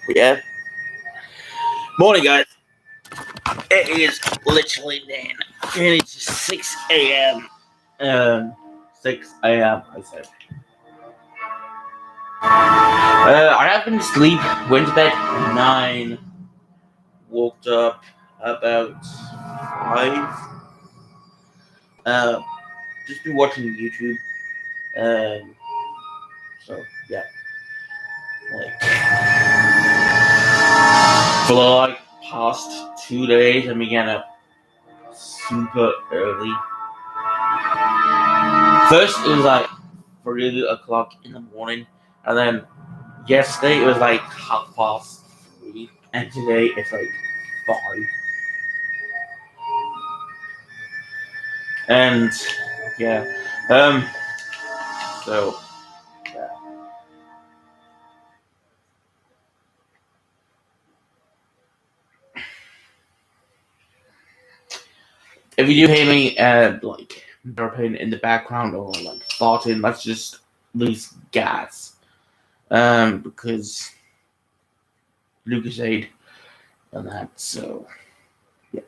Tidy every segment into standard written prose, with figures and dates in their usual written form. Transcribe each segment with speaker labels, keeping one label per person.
Speaker 1: Yeah. Morning, guys. It is literally then. It is 6 a.m. 6 a.m. I said. I happened to sleep. Went to bed at 9. Woke up about 5. Just been watching YouTube. Um. So yeah, like for the past 2 days, I began up super early. First, it was 3 o'clock in the morning, and then yesterday it was 3:30, and today it's 5. And yeah, so yeah. If you do hear me burping in the background or farting, that's just loose gas. Because Lucas ate and that, so yeah.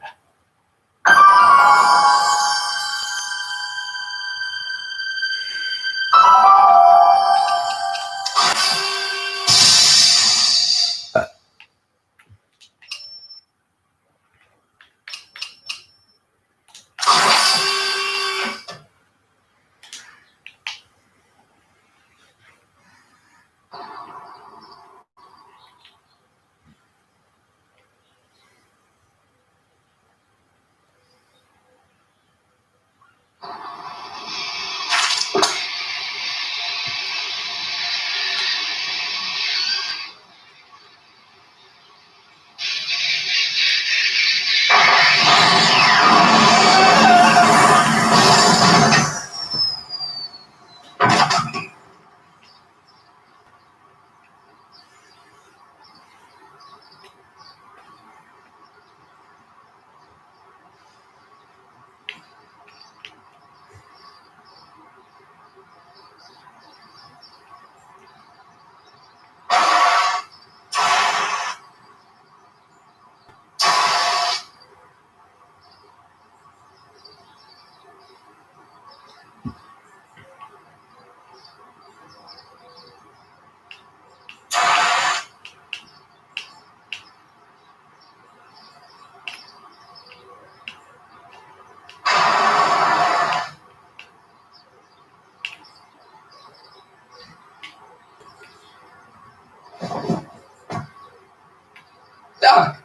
Speaker 2: Doc.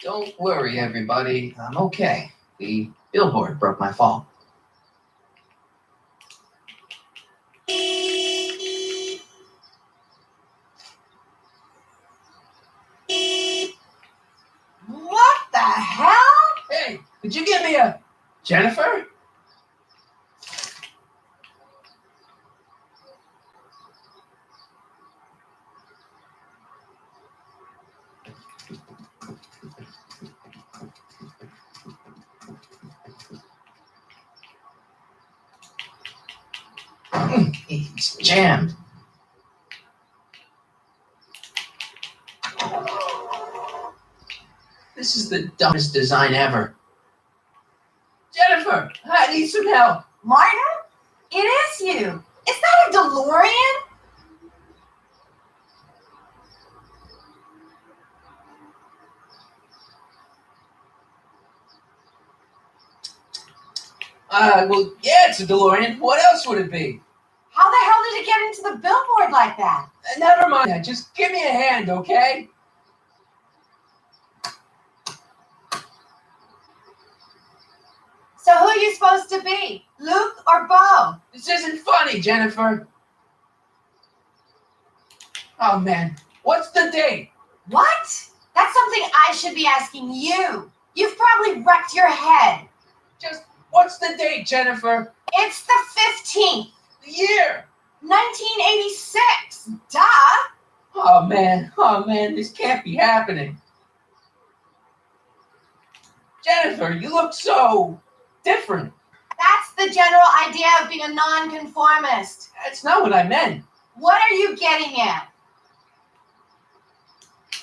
Speaker 2: Don't worry, everybody. I'm okay. The billboard broke my fall.
Speaker 3: What the hell?
Speaker 2: Hey, could you give me a Jennifer? It's jammed. This is the dumbest design ever. Jennifer, I need some help.
Speaker 3: Martin? It is you. Is that a DeLorean?
Speaker 2: Well, yeah, it's a DeLorean. What else would it be?
Speaker 3: How the hell did it get into the billboard like that?
Speaker 2: Never mind that. Just give me a hand, okay?
Speaker 3: So who are you supposed to be? Luke or Bo?
Speaker 2: This isn't funny, Jennifer. Oh, man. What's the date?
Speaker 3: What? That's something I should be asking you. You've probably wrecked your head.
Speaker 2: Just, what's the date, Jennifer?
Speaker 3: It's the 15th.
Speaker 2: The year.
Speaker 3: 1986. Duh.
Speaker 2: Oh, man. This can't be happening. Jennifer, you look so different.
Speaker 3: That's the general idea of being a nonconformist.
Speaker 2: That's not what I meant.
Speaker 3: What are you getting at?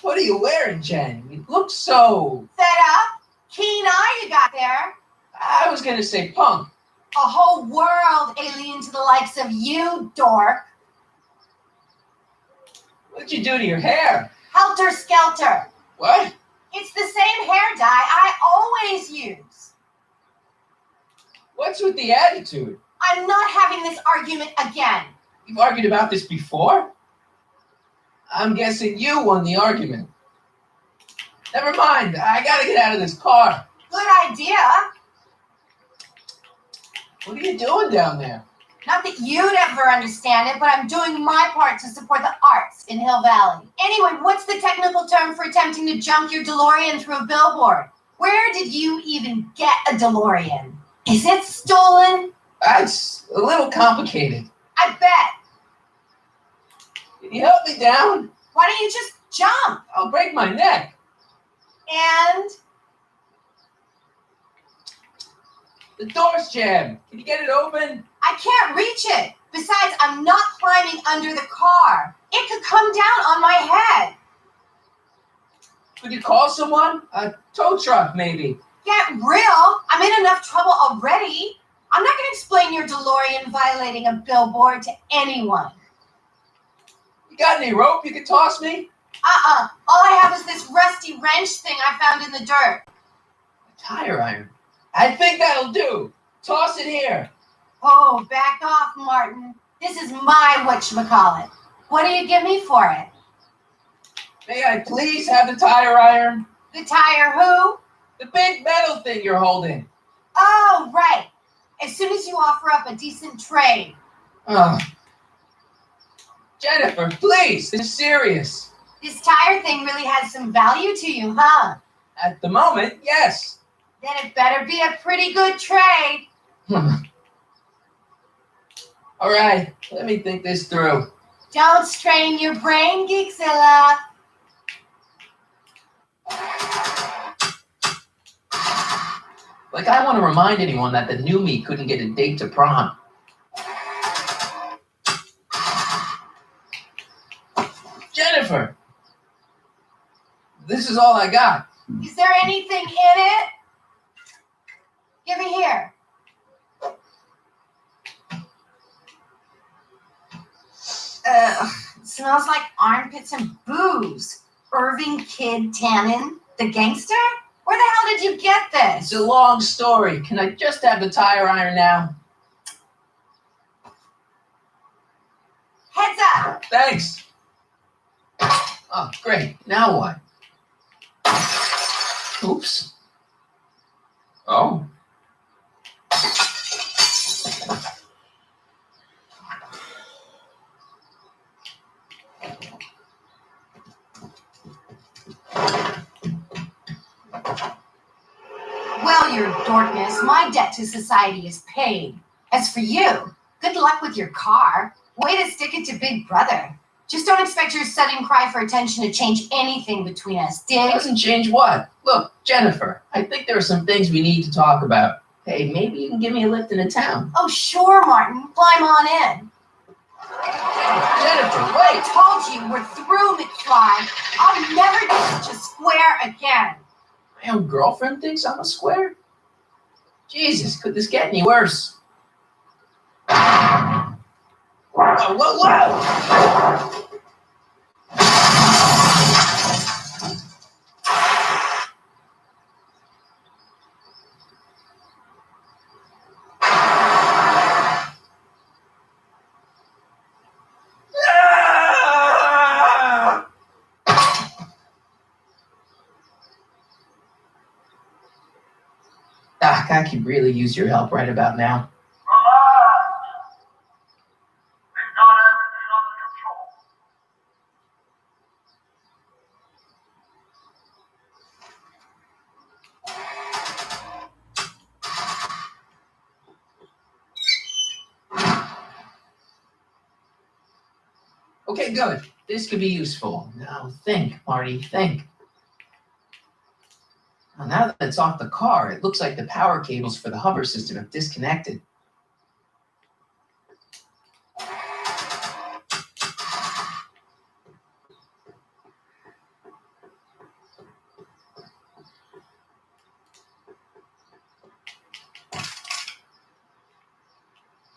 Speaker 2: What are you wearing, Jen? You look so...
Speaker 3: Fed up? Keen eye you got there.
Speaker 2: I was gonna say punk.
Speaker 3: A whole world alien to the likes of you, dork.
Speaker 2: What'd you do to your hair?
Speaker 3: Helter skelter.
Speaker 2: What?
Speaker 3: It's the same hair dye I always use.
Speaker 2: What's with the attitude?
Speaker 3: I'm not having this argument again.
Speaker 2: You've argued about this before? I'm guessing you won the argument. Never mind. I gotta get out of this car.
Speaker 3: Good idea.
Speaker 2: What are you doing down there?
Speaker 3: Not that you'd ever understand it, but I'm doing my part to support the arts in Hill Valley. Anyway, what's the technical term for attempting to junk your DeLorean through a billboard? Where did you even get a DeLorean? Is it stolen?
Speaker 2: It's a little complicated.
Speaker 3: I bet.
Speaker 2: Can you help me down?
Speaker 3: Why don't you just jump?
Speaker 2: I'll break my neck.
Speaker 3: And
Speaker 2: The door's jammed. Can you get it open?
Speaker 3: I can't reach it. Besides, I'm not climbing under the car. It could come down on my head.
Speaker 2: Could you call someone? A tow truck, maybe.
Speaker 3: Get real. I'm in enough trouble already. I'm not going to explain your DeLorean violating a billboard to anyone.
Speaker 2: You got any rope you could toss me?
Speaker 3: All I have is this rusty wrench thing I found in the dirt.
Speaker 2: A tire iron. I think that'll do. Toss it here.
Speaker 3: Oh, back off, Martin. This is my whatchamacallit. What do you give me for it?
Speaker 2: May I please have the tire iron?
Speaker 3: The tire who?
Speaker 2: The big metal thing you're holding.
Speaker 3: Oh, right. As soon as you offer up a decent trade.
Speaker 2: Oh. Jennifer, please. This is serious.
Speaker 3: This tire thing really has some value to you, huh?
Speaker 2: At the moment, yes.
Speaker 3: Then it better be a pretty good trade.
Speaker 2: All right, let me think this through.
Speaker 3: Don't strain your brain, Geekzilla.
Speaker 2: Like I want to remind anyone that the new me couldn't get a date to prom. Jennifer, this is all I got.
Speaker 3: Is there anything in it? Give it here. It smells like armpits and booze. Irving Kid Tannen, the gangster? Where the hell did you get
Speaker 2: It's
Speaker 3: this?
Speaker 2: a long story. Can I just have the tire iron now?
Speaker 3: Heads up.
Speaker 2: Thanks. Oh, great. Now what? Oops. Oh.
Speaker 3: Well, your dorkness, my debt to society is paid. As for you, good luck with your car. Way to stick it to Big Brother. Just don't expect your sudden cry for attention to change anything between us, dig?
Speaker 2: Doesn't change what? Look, Jennifer, I think there are some things we need to talk about. Hey, maybe you can give me a lift into town.
Speaker 3: Oh, sure, Martin. Climb on in.
Speaker 2: Jennifer,
Speaker 3: I
Speaker 2: wait!
Speaker 3: told you, we're through, McFly. I'll never do such a square again.
Speaker 2: My own girlfriend thinks I'm a square? Jesus, could this get any worse? Whoa, whoa, whoa! Doc, I could really use your help right about now.
Speaker 4: We've got everything under control.
Speaker 2: Okay, good. This could be useful. Now think, Marty, think. Well, now that it's off the car, it looks like the power cables for the hover system have disconnected.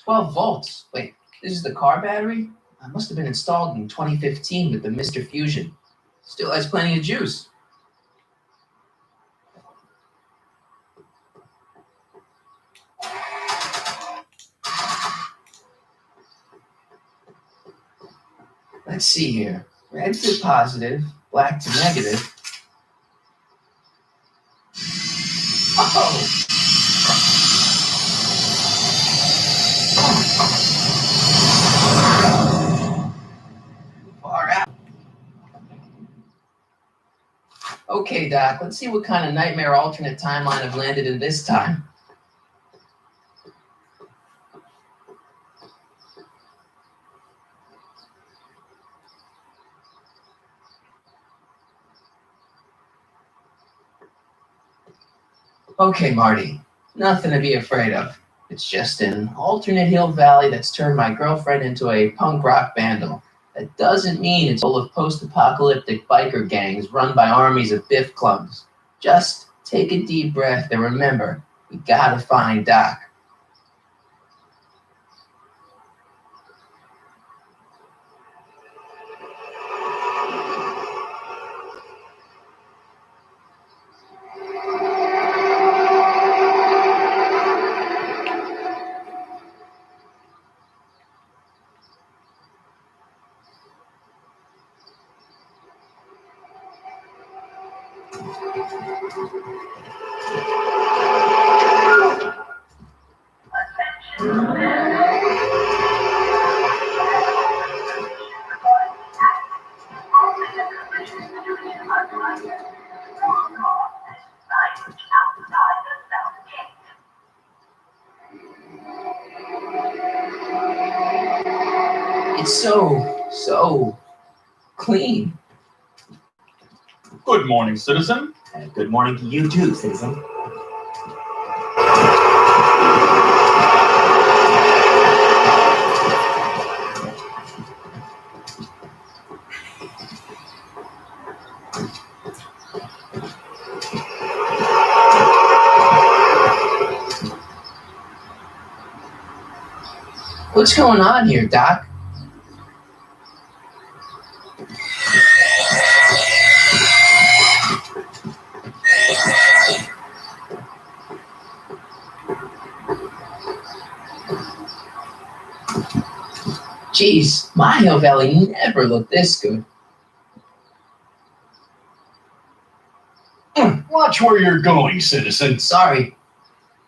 Speaker 2: $12 volts. Wait, this is the car battery? It must have been installed in 2015 with the Mr. Fusion. Still has plenty of juice. Let's see here. Red to positive, black to negative. Oh! Far out. Okay, Doc, let's see what kind of nightmare alternate timeline I've landed in this time. Okay, Marty, nothing to be afraid of. It's just an alternate Hill Valley that's turned my girlfriend into a punk rock vandal. That doesn't mean it's full of post-apocalyptic biker gangs run by armies of biff clubs. Just take a deep breath and remember, we gotta find Doc. It's so clean.
Speaker 5: Good morning, citizen.
Speaker 6: Good morning to you too, citizen.
Speaker 2: What's going on here, Doc? Jeez, my Hill Valley never looked this good.
Speaker 5: Watch where you're going, citizen.
Speaker 2: Sorry.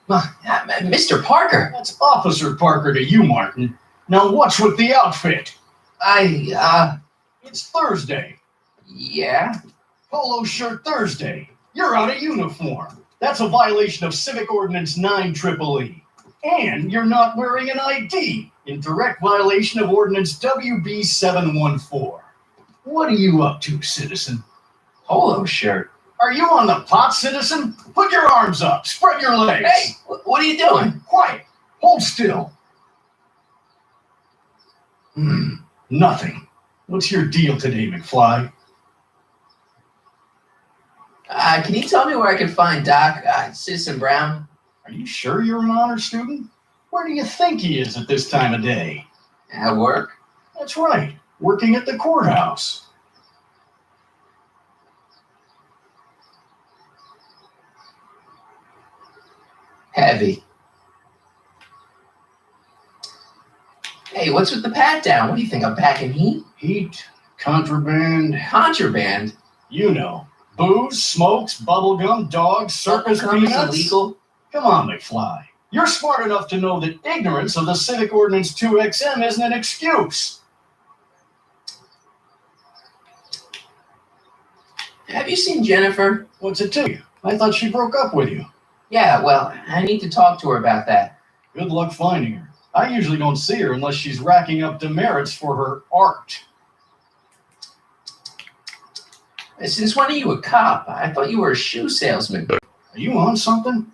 Speaker 2: Mr. Parker,
Speaker 5: That's Officer Parker to you, Martin. Now what's with the outfit? It's Thursday.
Speaker 2: Yeah?
Speaker 5: Polo shirt Thursday. You're out of uniform. That's a violation of Civic Ordinance 9EEE. And you're not wearing an ID, in direct violation of Ordinance WB 714. What are you up to, citizen?
Speaker 2: Polo shirt.
Speaker 5: Are you on the pot, citizen? Put your arms up. Spread your legs.
Speaker 2: Hey, what are you doing?
Speaker 5: Quiet. Hold still. Nothing. What's your deal today, McFly?
Speaker 2: Can you tell me where I can find Doc, Citizen Brown?
Speaker 5: Are you sure you're an honor student? Where do you think he is at this time of day?
Speaker 2: At work?
Speaker 5: That's right. Working at the courthouse.
Speaker 2: Heavy. Hey, what's with the pat down? What do you think, I'm packing heat?
Speaker 5: Heat, contraband,
Speaker 2: Contraband?
Speaker 5: you know. Booze, smokes, bubblegum, dogs, circus
Speaker 2: Bubblegum is
Speaker 5: peanuts.
Speaker 2: illegal?
Speaker 5: Come on, McFly. You're smart enough to know that ignorance of the Civic Ordinance 2XM isn't an excuse.
Speaker 2: Have you seen Jennifer?
Speaker 5: What's it to you? I thought she broke up with you.
Speaker 2: Yeah, well, I need to talk to her about that.
Speaker 5: Good luck finding her. I usually don't see her unless she's racking up demerits for her art.
Speaker 2: Since when are you a cop? I thought you were a shoe salesman.
Speaker 5: Are you on something?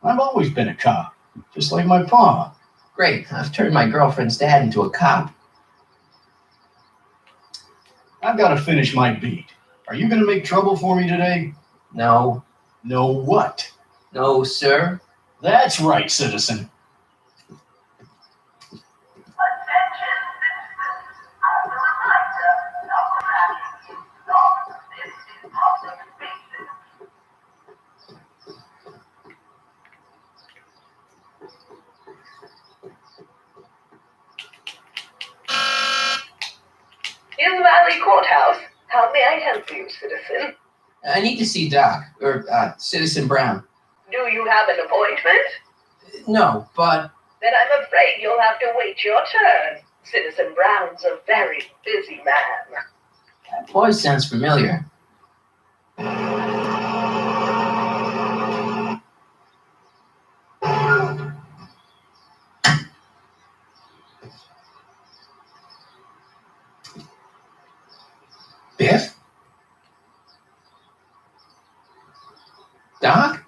Speaker 5: I've always been a cop, just like my pa.
Speaker 2: Great, I've turned my girlfriend's dad into a cop.
Speaker 5: I've got to finish my beat. Are you going to make trouble for me today?
Speaker 2: No,
Speaker 5: No what?
Speaker 2: no, sir.
Speaker 5: That's right, citizen.
Speaker 4: Attention citizens. As a reminder, no crashing is not permitted in public spaces.
Speaker 7: Hill Valley Courthouse. How may I help you, citizen?
Speaker 2: I need to see Doc, or Citizen Brown.
Speaker 7: Do you have an appointment?
Speaker 2: No, but
Speaker 7: Then I'm afraid you'll have to wait your turn. Citizen Brown's a very busy man.
Speaker 2: that voice sounds familiar. Biff? Doc?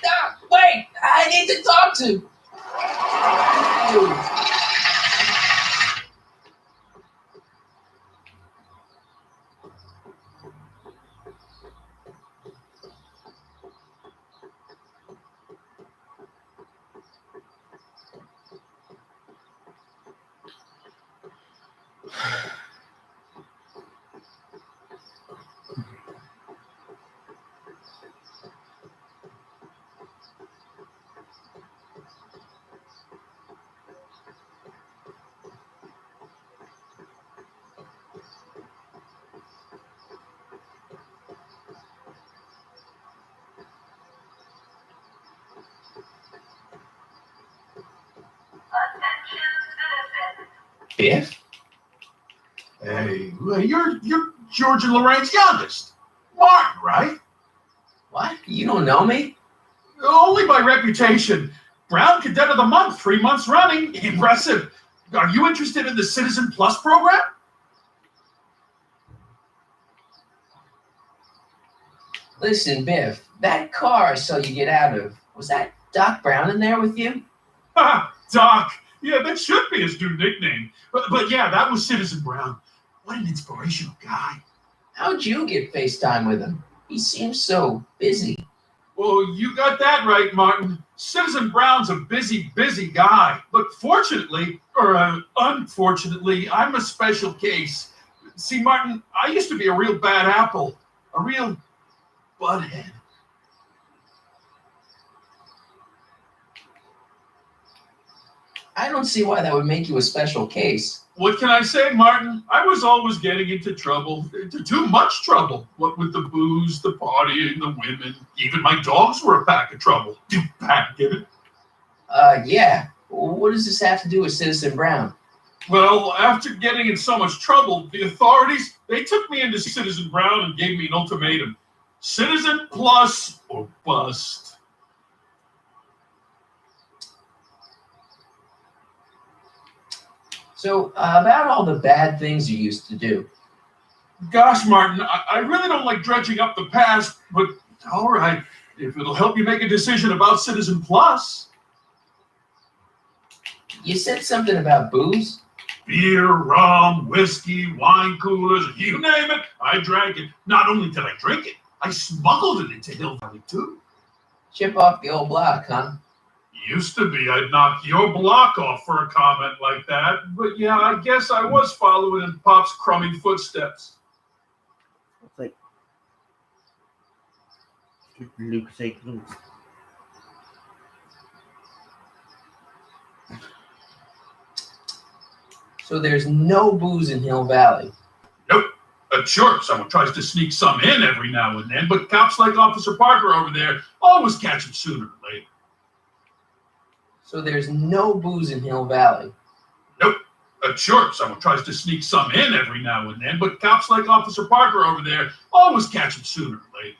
Speaker 2: Doc, wait! I need to talk to.
Speaker 4: Attention citizens.
Speaker 2: Biff?
Speaker 8: Hey, you're George and Lorraine's youngest. Martin, right?
Speaker 2: What? You don't know me?
Speaker 8: Only by reputation. Brown Cadet of the Month, 3 months running. Impressive. Are you interested in the Citizen Plus program?
Speaker 2: Listen, Biff, that car I saw you get out of, was that Doc Brown in there with you?
Speaker 8: Ha! Doc. Yeah, that should be his new nickname. But yeah, that was Citizen Brown. What an inspirational guy.
Speaker 2: How'd you get FaceTime with him? He seems so busy.
Speaker 8: Well, you got that right, Martin. Citizen Brown's a busy, busy guy. But fortunately, or unfortunately, I'm a special case. See, Martin, I used to be a real bad apple. A real butthead.
Speaker 2: I don't see why that would make you a special case.
Speaker 8: What can I say, Martin? I was always getting into trouble. Too much trouble. What with the booze, the partying, the women. Even my dogs were a pack of trouble. You pack, get it?
Speaker 2: Yeah. What does this have to do with Citizen Brown?
Speaker 8: Well, after getting in so much trouble, the authorities, they took me into Citizen Brown and gave me an ultimatum. Citizen Plus or bust.
Speaker 2: So, about all the bad things you used to do.
Speaker 8: Gosh, Martin, I really don't like dredging up the past, but all right, if it'll help you make a decision about Citizen Plus.
Speaker 2: You said something about booze?
Speaker 8: Beer, rum, whiskey, wine coolers, you name it, I drank it. Not only did I drink it, I smuggled it into Hill Valley, too.
Speaker 2: Chip off the old block, huh?
Speaker 8: Used to be I'd knock your block off for a comment like that, but yeah, I guess I was following in Pop's crummy footsteps.
Speaker 1: It's like Luke saying,
Speaker 2: So there's no booze in Hill Valley.
Speaker 8: Nope. Sure, someone tries to sneak some in every now and then, but cops like Officer Parker over there always catch them sooner or later.
Speaker 2: So there's no booze in Hill Valley.
Speaker 8: Nope. Sure, someone tries to sneak some in every now and then, but cops like Officer Parker over there always catch them sooner or later.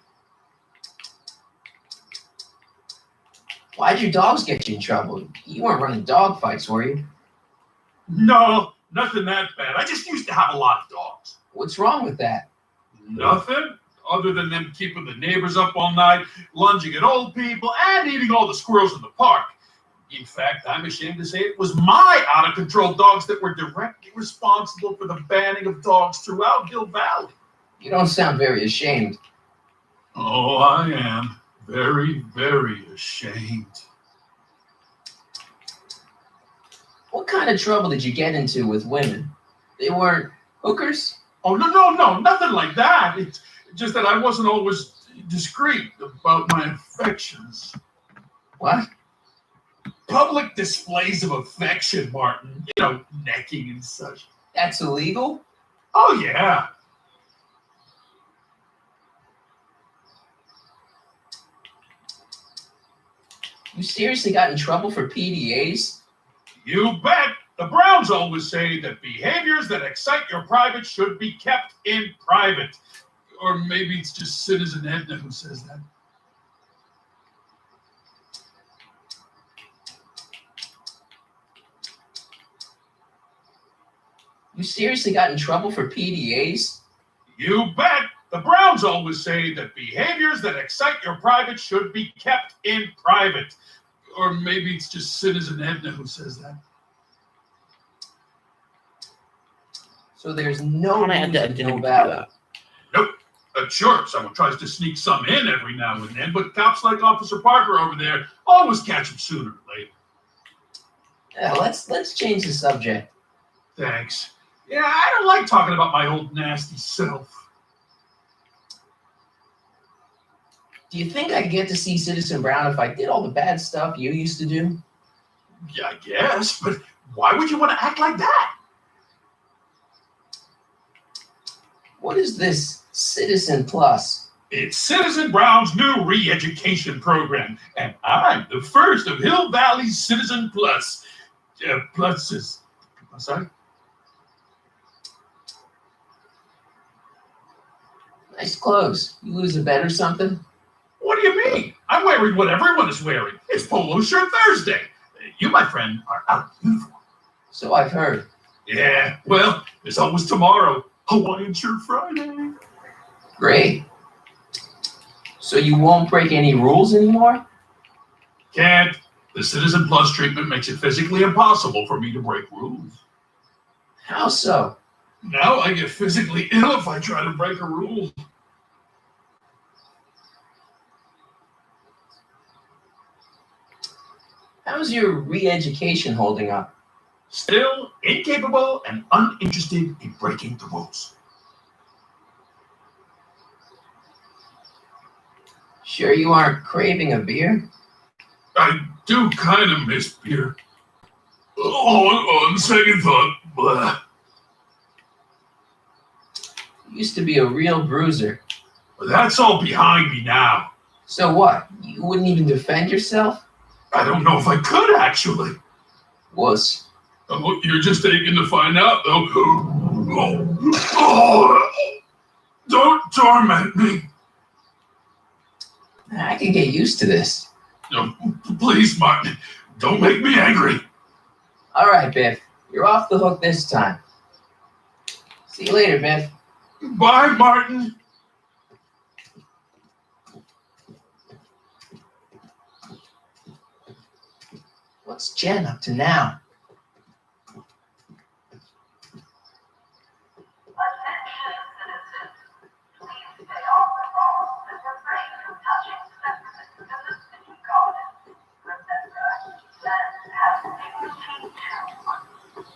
Speaker 2: Why'd your dogs get you in trouble? You weren't running dog fights, were you?
Speaker 8: No, nothing that bad. I just used to have a lot of dogs.
Speaker 2: What's wrong with that?
Speaker 8: Nothing other than them keeping the neighbors up all night, lunging at old people, and eating all the squirrels in the park. In fact, I'm ashamed to say it was my out-of-control dogs that were directly responsible for the banning of dogs throughout Hill Valley.
Speaker 2: You don't sound very ashamed.
Speaker 8: Oh, I am very, very ashamed.
Speaker 2: What kind of trouble did you get into with women? They weren't hookers?
Speaker 8: Oh, no, nothing like that. It's just that I wasn't always discreet about my affections.
Speaker 2: What?
Speaker 8: Public displays of affection, Martin. You know, necking and such.
Speaker 2: That's illegal?
Speaker 8: Oh, yeah.
Speaker 2: You seriously got in trouble for PDAs?
Speaker 8: You bet. The Browns always say that behaviors that excite your private should be kept in private. Or maybe it's just Citizen Edna who says that.
Speaker 2: You seriously got in trouble for PDAs?
Speaker 8: You bet. The Browns always say that behaviors that excite your private should be kept in private. Or maybe it's just Citizen Edna who says that.
Speaker 2: So there's no
Speaker 1: I
Speaker 2: news
Speaker 1: didn't
Speaker 2: in
Speaker 1: do
Speaker 2: Hill Valley.
Speaker 1: that.
Speaker 8: Nope. Sure, someone tries to sneak some in every now and then, but cops like Officer Parker over there always catch them sooner or later.
Speaker 2: Yeah, let's change the subject.
Speaker 8: Thanks. Yeah, I don't like talking about my old nasty self.
Speaker 2: Do you think I'd get to see Citizen Brown if I did all the bad stuff you used to do?
Speaker 8: Yeah, I guess, but why would you want to act like that?
Speaker 2: What is this Citizen Plus?
Speaker 8: It's Citizen Brown's new re-education program, and I'm the first of Hill Valley's Citizen Plus. Pluses. Sorry?
Speaker 2: Nice clothes. You lose a bet or something?
Speaker 8: What do you mean? I'm wearing what everyone is wearing. It's Polo Shirt Thursday. You, my friend, are out of uniform.
Speaker 2: So I've heard.
Speaker 8: Yeah, well, there's always tomorrow. Hawaiian Shirt Friday.
Speaker 2: Great. So you won't break any rules anymore?
Speaker 8: Can't. The Citizen Plus treatment makes it physically impossible for me to break rules.
Speaker 2: How so?
Speaker 8: Now I get physically ill if I try to break a rule.
Speaker 2: How's your re-education holding up?
Speaker 8: Still incapable and uninterested in breaking the rules.
Speaker 2: Sure you aren't craving a beer?
Speaker 8: I do kind of miss beer. On second thought, blah.
Speaker 2: You used to be a real bruiser.
Speaker 8: But that's all behind me now.
Speaker 2: So what? You wouldn't even defend yourself?
Speaker 8: I don't know if I could, actually.
Speaker 2: Wuss.
Speaker 8: Oh, you're just aching to find out, though. Oh, don't torment me.
Speaker 2: I can get used to this.
Speaker 8: No, please, Martin, don't make me angry.
Speaker 2: All right, Biff. You're off the hook this time. See you later, Biff.
Speaker 8: Bye, Martin.
Speaker 2: What's Jen up to now?
Speaker 4: Attention, citizens. Please stay off the phone and refrain from touching specimens in the city garden. Remember, Zen has dignity too.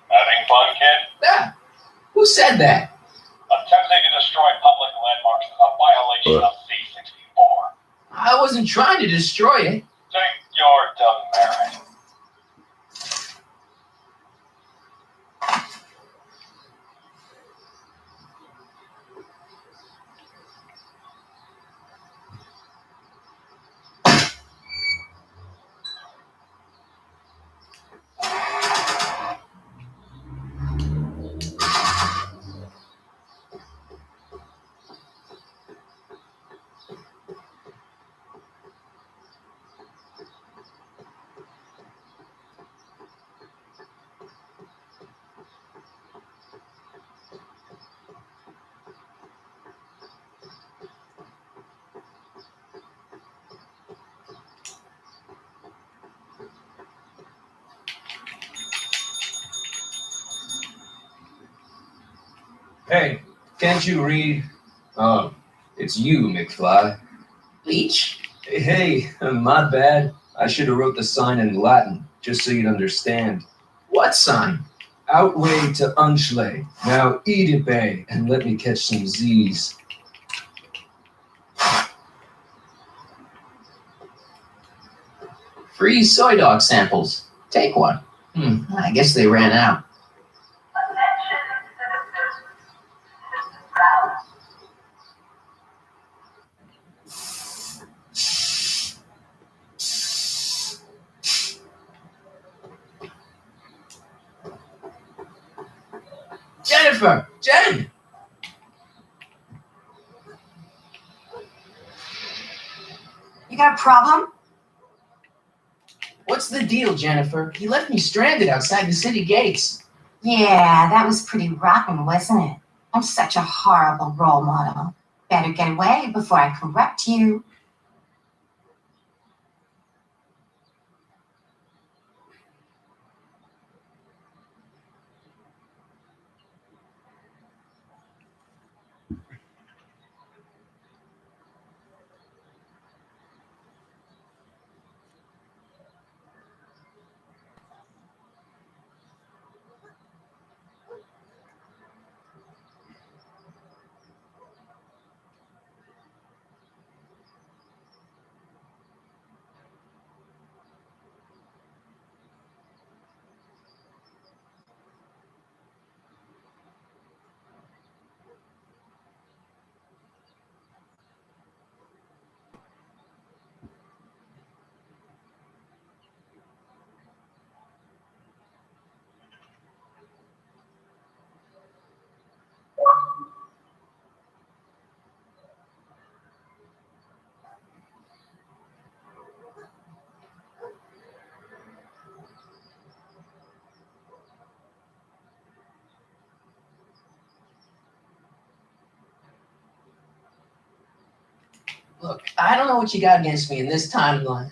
Speaker 9: Having fun, kid?
Speaker 2: Ah, who said that?
Speaker 9: Attempting to destroy public landmarks is a violation of C-64.
Speaker 2: I wasn't trying to destroy it.
Speaker 9: Take your demerit.
Speaker 10: Hey, can't you read? Oh, it's you, McFly.
Speaker 2: Leech?
Speaker 10: Hey, my bad. I should have wrote the sign in Latin, just so you'd understand.
Speaker 2: What sign?
Speaker 10: Outway to Unchley. Now eat it, bay, and let me catch some Z's.
Speaker 2: Free soy dog samples. Take one. I guess they ran out.
Speaker 4: Attention, citizens. Citizen Brown.
Speaker 2: Jennifer! Jen!
Speaker 3: You got a problem?
Speaker 2: What's the deal, Jennifer? You left me stranded outside the city gates.
Speaker 3: Yeah, that was pretty rotten, wasn't it? I'm such a horrible role model. Better get away before I correct you.
Speaker 2: Look, I don't know what you got against me in this timeline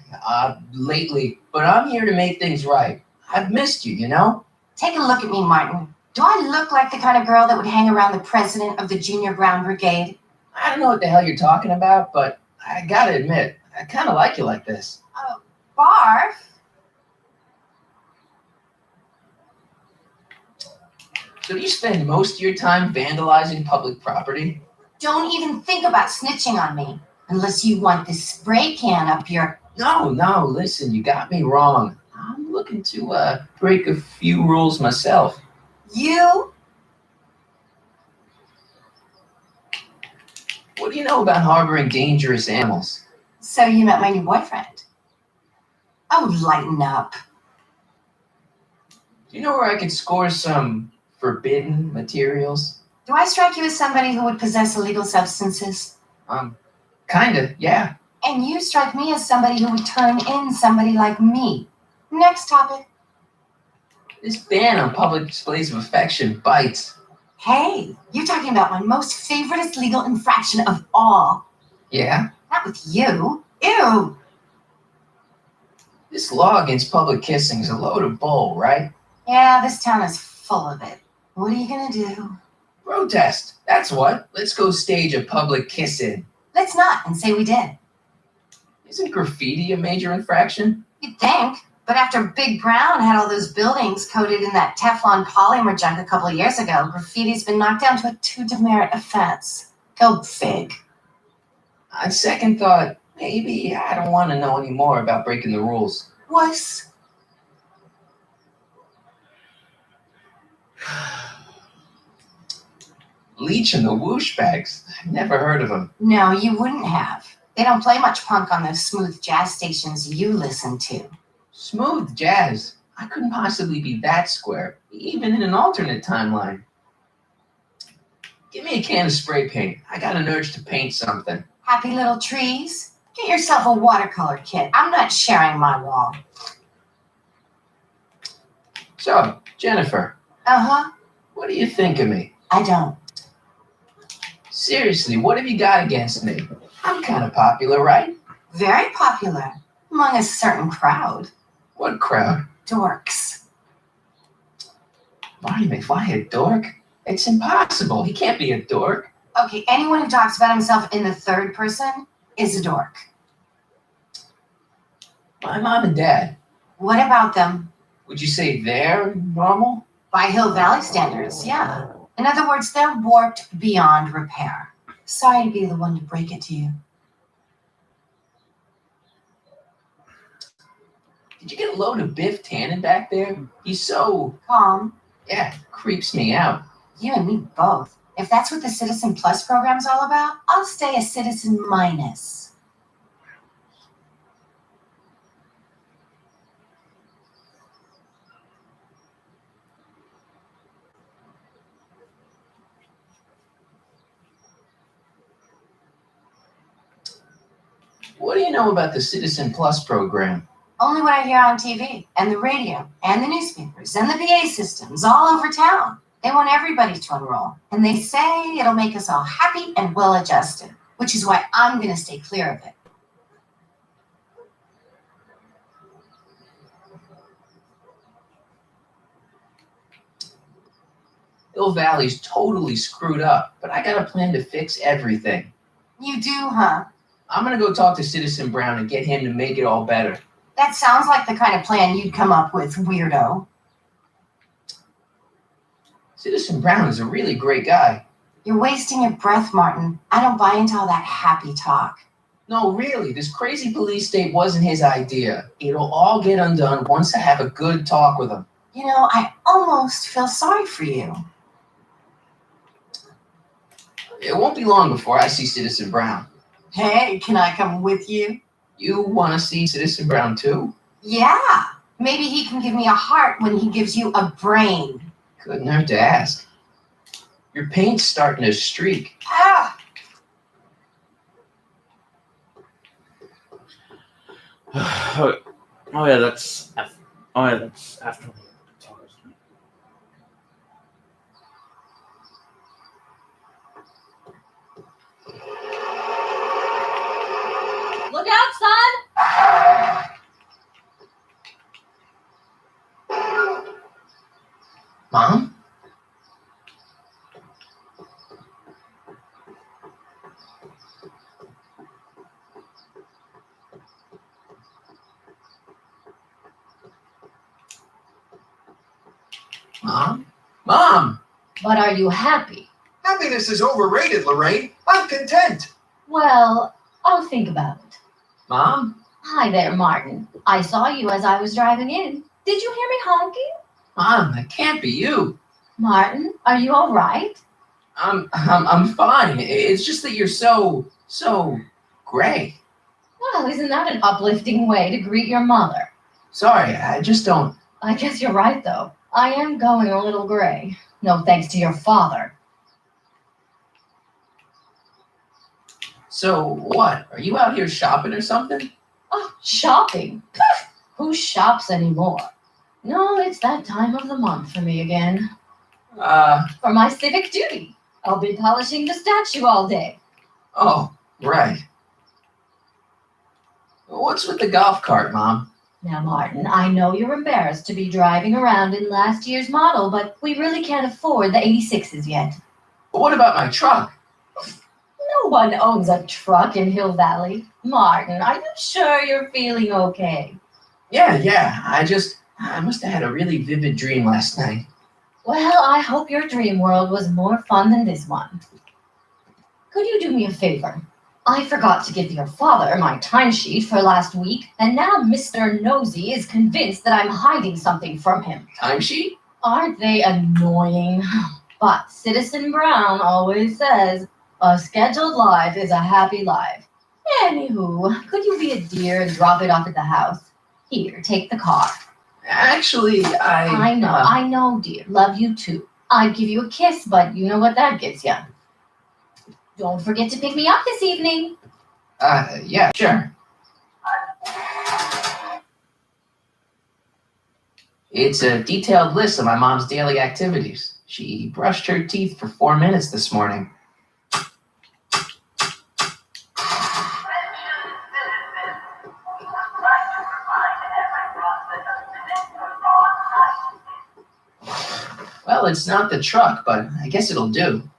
Speaker 2: lately, but I'm here to make things right. I've missed you, you know?
Speaker 3: Take a look at me, Martin. Do I look like the kind of girl that would hang around the president of the Junior Brown Brigade?
Speaker 2: I don't know what the hell you're talking about, but I gotta admit, I kind of like you like this.
Speaker 3: Barf?
Speaker 2: So do you spend most of your time vandalizing public property?
Speaker 3: Don't even think about snitching on me. Unless you want this spray can up your...
Speaker 2: No, listen, you got me wrong. I'm looking to break a few rules myself.
Speaker 3: You?
Speaker 2: What do you know about harboring dangerous animals?
Speaker 3: So you met my new boyfriend. Oh, lighten up.
Speaker 2: Do you know where I could score some forbidden materials?
Speaker 3: Do I strike you as somebody who would possess illegal substances?
Speaker 2: Kinda, yeah.
Speaker 3: And you strike me as somebody who would turn in somebody like me. Next topic.
Speaker 2: This ban on public displays of affection bites.
Speaker 3: Hey, you're talking about my most favoriteest legal infraction of all.
Speaker 2: Yeah?
Speaker 3: Not with you. Ew.
Speaker 2: This law against public kissing is a load of bull, right?
Speaker 3: Yeah, this town is full of it. What are you gonna do?
Speaker 2: Protest. That's what. Let's go stage a public kiss-in.
Speaker 3: Let's not and say we did.
Speaker 2: Isn't graffiti a major infraction?
Speaker 3: You'd think. But after Big Brown had all those buildings coated in that Teflon polymer junk a couple of years ago, graffiti's been knocked down to a 2 demerit offense. Go fig.
Speaker 2: On second thought, maybe I don't want to know any more about breaking the rules.
Speaker 3: Wuss.
Speaker 2: Leech and the Whoosh Bags. I've never heard of them.
Speaker 3: No, you wouldn't have. They don't play much punk on those smooth jazz stations you listen to.
Speaker 2: Smooth jazz. I couldn't possibly be that square, even in an alternate timeline. Give me a can of spray paint. I got an urge to paint something.
Speaker 3: Happy little trees? Get yourself a watercolor kit. I'm not sharing my wall.
Speaker 2: So, Jennifer,
Speaker 3: Uh-huh.
Speaker 2: what do you think of me?
Speaker 3: I don't.
Speaker 2: Seriously, what have you got against me? I'm kind of popular, right?
Speaker 3: Very popular. Among a certain crowd.
Speaker 2: What crowd?
Speaker 3: Dorks.
Speaker 2: Marty McFly a dork? It's impossible. He can't be a dork.
Speaker 3: Okay, anyone who talks about himself in the third person is a dork.
Speaker 2: My mom and dad,
Speaker 3: What about them?
Speaker 2: would you say they're normal?
Speaker 3: By Hill Valley standards, yeah. In other words, they're warped beyond repair. Sorry to be the one to break it to you.
Speaker 2: Did you get a load of Biff Tannen back there? He's so,
Speaker 3: Calm.
Speaker 2: creeps me out.
Speaker 3: You and me both. If that's what the Citizen Plus program's all about, I'll stay a Citizen Minus.
Speaker 2: What do you know about the Citizen Plus program?
Speaker 3: Only what I hear on TV, and the radio, and the newspapers, and the PA systems all over town. They want everybody to enroll, and they say it'll make us all happy and well-adjusted, which is why I'm going to stay clear of it.
Speaker 2: Hill Valley's totally screwed up, but I got a plan to fix everything.
Speaker 3: You do, huh?
Speaker 2: I'm gonna go talk to Citizen Brown and get him to make it all better.
Speaker 3: That sounds like the kind of plan you'd come up with, weirdo.
Speaker 2: Citizen Brown is a really great guy.
Speaker 3: You're wasting your breath, Martin. I don't buy into all that happy talk.
Speaker 2: No, really, this crazy police state wasn't his idea. It'll all get undone once I have a good talk with him.
Speaker 3: You know, I almost feel sorry for you.
Speaker 2: It won't be long before I see Citizen Brown.
Speaker 3: Hey, can I come with you?
Speaker 2: You want to see Citizen Brown too?
Speaker 3: Yeah. Maybe he can give me a heart when he gives you a brain.
Speaker 2: Couldn't hurt to ask. Your paint's starting to streak.
Speaker 3: Ah!
Speaker 1: Oh yeah, that's after.
Speaker 11: Look out, son!
Speaker 2: Mom? Mom? Mom!
Speaker 11: But are you happy?
Speaker 5: Happiness is overrated, Lorraine. I'm content.
Speaker 11: Well, I'll think about it.
Speaker 2: Mom?
Speaker 11: Hi there, Martin. I saw you as I was driving in. Did you hear me honking?
Speaker 2: Mom, that can't be you.
Speaker 11: Martin, are you all right?
Speaker 2: I'm fine. It's just that you're so gray.
Speaker 11: Well, isn't that an uplifting way to greet your mother?
Speaker 2: Sorry, I just don't.
Speaker 11: I guess you're right, though. I am going a little gray. No thanks to your father.
Speaker 2: So what? Are you out here shopping or something?
Speaker 11: Oh, shopping? Who shops anymore? No, it's that time of the month for me again.
Speaker 2: For
Speaker 11: my civic duty. I'll be polishing the statue all day.
Speaker 2: Oh, right. What's with the golf cart, Mom?
Speaker 11: Now, Martin, I know you're embarrassed to be driving around in last year's model, but we really can't afford the 86s yet.
Speaker 2: But what about my truck?
Speaker 11: No one owns a truck in Hill Valley. Martin, are you sure you're feeling okay?
Speaker 2: Yeah. I must have had a really vivid dream last night.
Speaker 11: Well, I hope your dream world was more fun than this one. Could you do me a favor? I forgot to give your father my timesheet for last week, and now Mr. Nosy is convinced that I'm hiding something from him.
Speaker 2: Timesheet?
Speaker 11: Aren't they annoying? But Citizen Brown always says, a scheduled life is a happy life. Anywho, could you be a dear and drop it off at the house? Here, take the car.
Speaker 2: Actually,
Speaker 11: I know, dear. Love you too. I'd give you a kiss, but you know what that gets you. Don't forget to pick me up this evening.
Speaker 2: Yeah, sure. It's a detailed list of my mom's daily activities. She brushed her teeth for 4 minutes this morning. Well, it's not the truck, but I guess it'll do.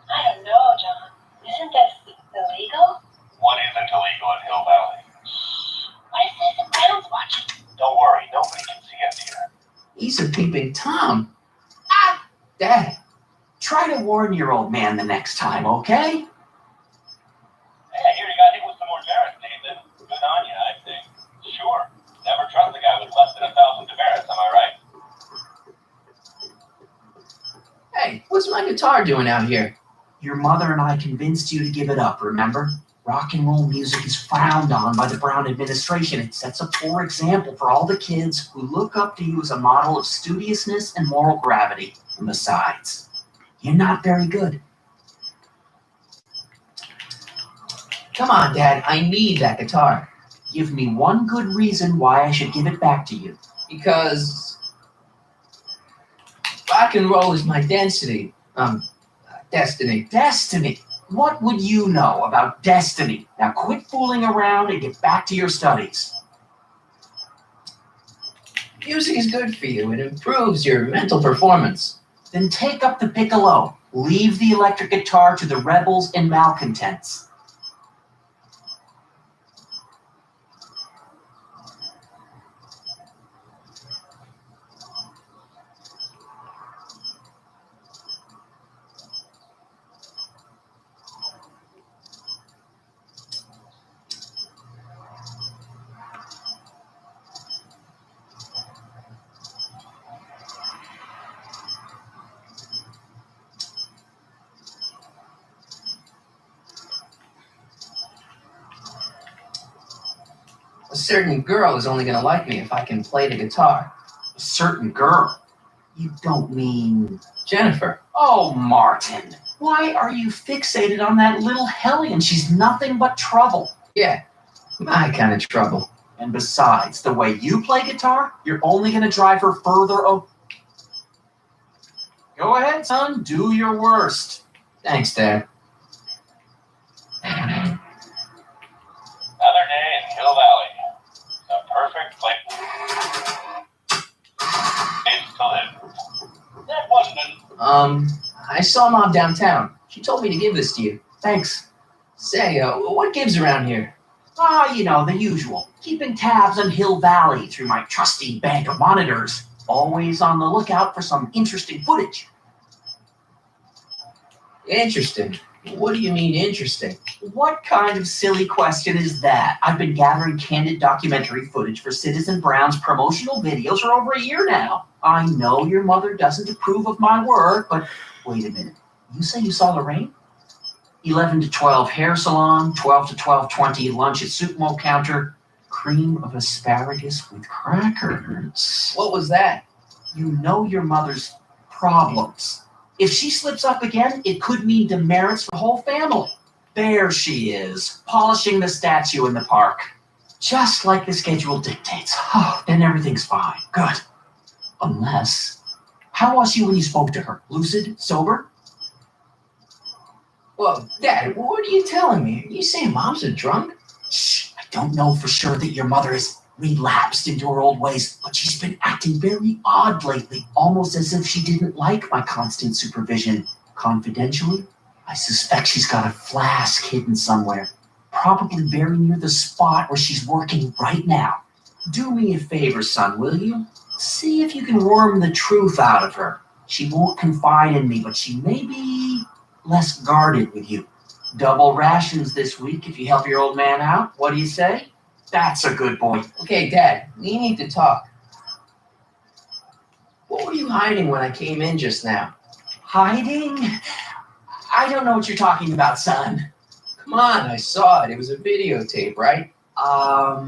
Speaker 4: I don't know, John. Isn't this illegal?
Speaker 9: What isn't illegal in Hill Valley?
Speaker 4: What if Citizen Brown's watching?
Speaker 9: Don't worry, nobody can see us here.
Speaker 2: He's a peeping Tom. Ah! Dad, try to warn your old man the next time, okay?
Speaker 9: Hey, I hear you got hit with some more demerits, Nathan. Good on you, I think. Sure. Never trust a guy with less than 1,000 demerits, am I right?
Speaker 2: Hey, what's my guitar doing out here?
Speaker 12: Your mother and I convinced you to give it up, remember? Rock and roll music is frowned on by the Brown administration. It sets a poor example for all the kids who look up to you as a model of studiousness and moral gravity. And besides, you're not very good.
Speaker 2: Come on, Dad, I need that guitar.
Speaker 12: Give me one good reason why I should give it back to you.
Speaker 2: Because rock and roll is my destiny. Destiny.
Speaker 12: Destiny. What would you know about destiny? Now quit fooling around and get back to your studies.
Speaker 2: Music is good for you. It improves your mental performance.
Speaker 12: Then take up the piccolo. Leave the electric guitar to the rebels and malcontents.
Speaker 2: A certain girl is only going to like me if I can play the guitar.
Speaker 12: A certain girl? You don't mean...
Speaker 2: Jennifer.
Speaker 12: Oh, Martin. Why are you fixated on that little hellion? She's nothing but trouble.
Speaker 2: Yeah, my kind of trouble.
Speaker 12: And besides, the way you play guitar, you're only going to drive her further. Oh, go ahead, son. Do your worst.
Speaker 2: Thanks, Dad.
Speaker 9: Another day in Hill Valley. The perfect place to live. That wasn't an...
Speaker 2: I saw Mom downtown. She told me to give this to you.
Speaker 12: Thanks.
Speaker 2: Say, what gives around here?
Speaker 12: Ah, you know, the usual. Keeping tabs on Hill Valley through my trusty bank of monitors. Always on the lookout for some interesting footage.
Speaker 2: Interesting. What do you mean interesting?
Speaker 12: What kind of silly question is that? I've been gathering candid documentary footage for Citizen Brown's promotional videos for over a year now. I know your mother doesn't approve of my work, but wait a minute. You say you saw Lorraine? 11 to 12 hair salon, 12 to 12:20 lunch at soup mo counter, cream of asparagus with crackers.
Speaker 2: What was that?
Speaker 12: You know your mother's problems. If she slips up again, it could mean demerits for the whole family. There she is, polishing the statue in the park. Just like the schedule dictates. Oh, then everything's fine. Good. Unless... How was she when you spoke to her? Lucid? Sober?
Speaker 2: Well, Dad, what are you telling me? Are you saying Mom's a drunk?
Speaker 12: Shh. I don't know for sure that your mother has relapsed into her old ways, but she's been acting very odd lately, almost as if she didn't like my constant supervision. Confidentially, I suspect she's got a flask hidden somewhere, probably very near the spot where she's working right now. Do me a favor, son, will you? See if you can worm the truth out of her. She won't confide in me, but she may be less guarded with you. Double rations this week if you help your old man out. What do you say? That's a good boy.
Speaker 2: Okay, Dad, we need to talk. What were you hiding when I came in just now?
Speaker 12: Hiding? I don't know what you're talking about, son.
Speaker 2: Come on, I saw it. It was a videotape, right?
Speaker 12: I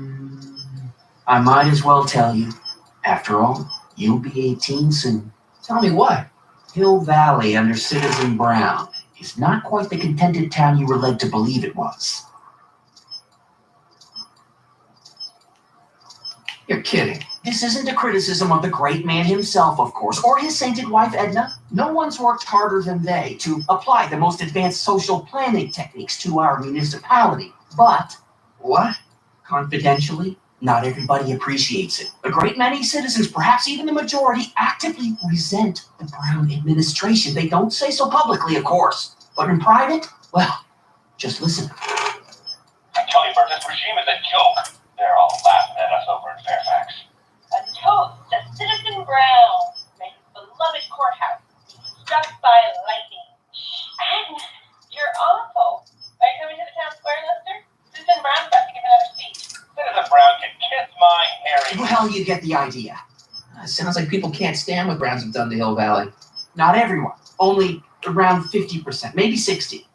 Speaker 12: might as well tell you. After all, you'll be 18 soon.
Speaker 2: Tell me what?
Speaker 12: Hill Valley under Citizen Brown is not quite the contented town you were led to believe it was.
Speaker 2: You're kidding.
Speaker 12: This isn't a criticism of the great man himself, of course, or his sainted wife, Edna. No one's worked harder than they to apply the most advanced social planning techniques to our municipality. But,
Speaker 2: What?
Speaker 12: confidentially, not everybody appreciates it. A great many citizens, perhaps even the majority, actively resent the Brown administration. They don't say so publicly, of course. But in private, well, just listen.
Speaker 9: I tell you, Bert, this regime is a joke. They're all laughing at us over in Fairfax.
Speaker 7: A toast to Citizen Brown. May his beloved courthouse be struck by lightning. And you're awful. Are you coming to the town square, Lester? Citizen Brown's about to give another speech.
Speaker 9: Citizen Brown can kiss my hairy.
Speaker 12: Well, you get the idea.
Speaker 2: Sounds like people can't stand what Browns have done to Hill Valley.
Speaker 12: Not everyone. Only around 50%, maybe 60.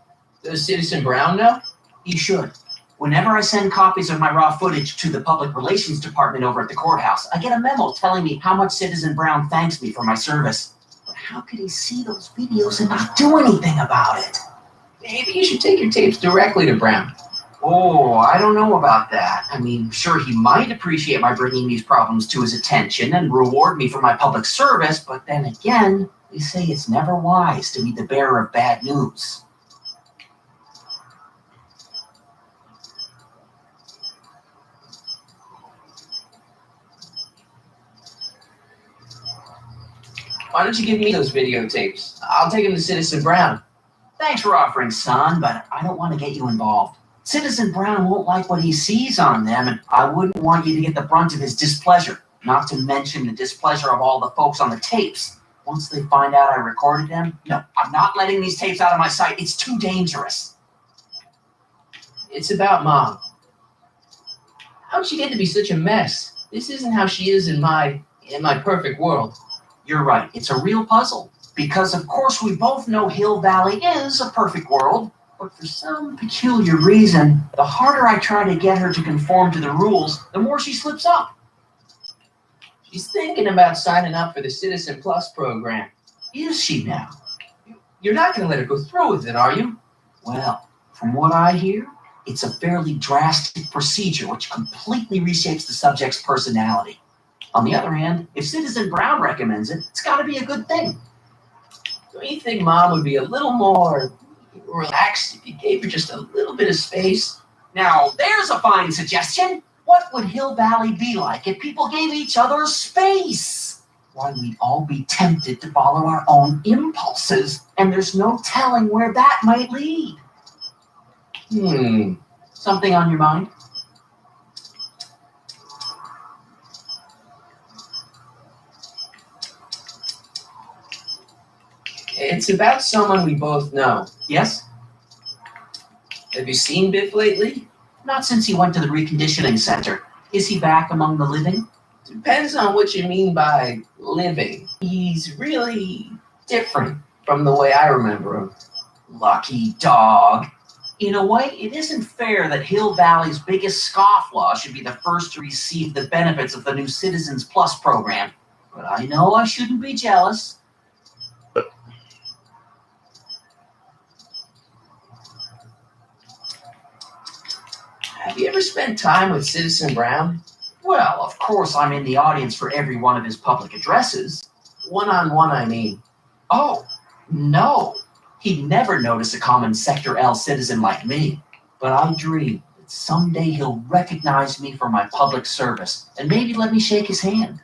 Speaker 2: Does Citizen Brown know?
Speaker 12: He should. Whenever I send copies of my raw footage to the public relations department over at the courthouse, I get a memo telling me how much Citizen Brown thanks me for my service. But how could he see those videos and not do anything about it?
Speaker 2: Maybe you should take your tapes directly to Brown.
Speaker 12: Oh, I don't know about that. I mean, sure, he might appreciate my bringing these problems to his attention and reward me for my public service, but then again, they say it's never wise to be the bearer of bad news.
Speaker 2: Why don't you give me those videotapes? I'll take them to Citizen Brown.
Speaker 12: Thanks for offering, son, but I don't want to get you involved. Citizen Brown won't like what he sees on them, and I wouldn't want you to get the brunt of his displeasure, not to mention the displeasure of all the folks on the tapes. Once they find out I recorded them, no, I'm not letting these tapes out of my sight. It's too dangerous.
Speaker 2: It's about Mom. How'd she get to be such a mess? This isn't how she is in my perfect world.
Speaker 12: You're right. It's a real puzzle. Because, of course, we both know Hill Valley is a perfect world. But for some peculiar reason, the harder I try to get her to conform to the rules, the more she slips up.
Speaker 2: She's thinking about signing up for the Citizen Plus program.
Speaker 12: Is she now?
Speaker 2: You're not going to let her go through with it, are you?
Speaker 12: Well, from what I hear, it's a fairly drastic procedure which completely reshapes the subject's personality. On the other hand, if Citizen Brown recommends it, it's got to be a good thing.
Speaker 2: Don't you think Mom would be a little more relaxed if you gave her just a little bit of space?
Speaker 12: Now, there's a fine suggestion. What would Hill Valley be like if people gave each other space? Why, we'd all be tempted to follow our own impulses, and there's no telling where that might lead. Something on your mind?
Speaker 2: It's about someone we both know.
Speaker 12: Yes?
Speaker 2: Have you seen Biff lately?
Speaker 12: Not since he went to the reconditioning center. Is he back among the living?
Speaker 2: Depends on what you mean by living. He's really different from the way I remember him.
Speaker 12: Lucky dog. In a way, it isn't fair that Hill Valley's biggest scofflaw should be the first to receive the benefits of the new Citizens Plus program. But I know I shouldn't be jealous.
Speaker 2: Have you ever spent time with Citizen Brown?
Speaker 12: Well, of course I'm in the audience for every one of his public addresses.
Speaker 2: One-on-one, I mean.
Speaker 12: Oh, no. He'd never notice a common Sector L citizen like me. But I dream that someday he'll recognize me for my public service and maybe let me shake his hand.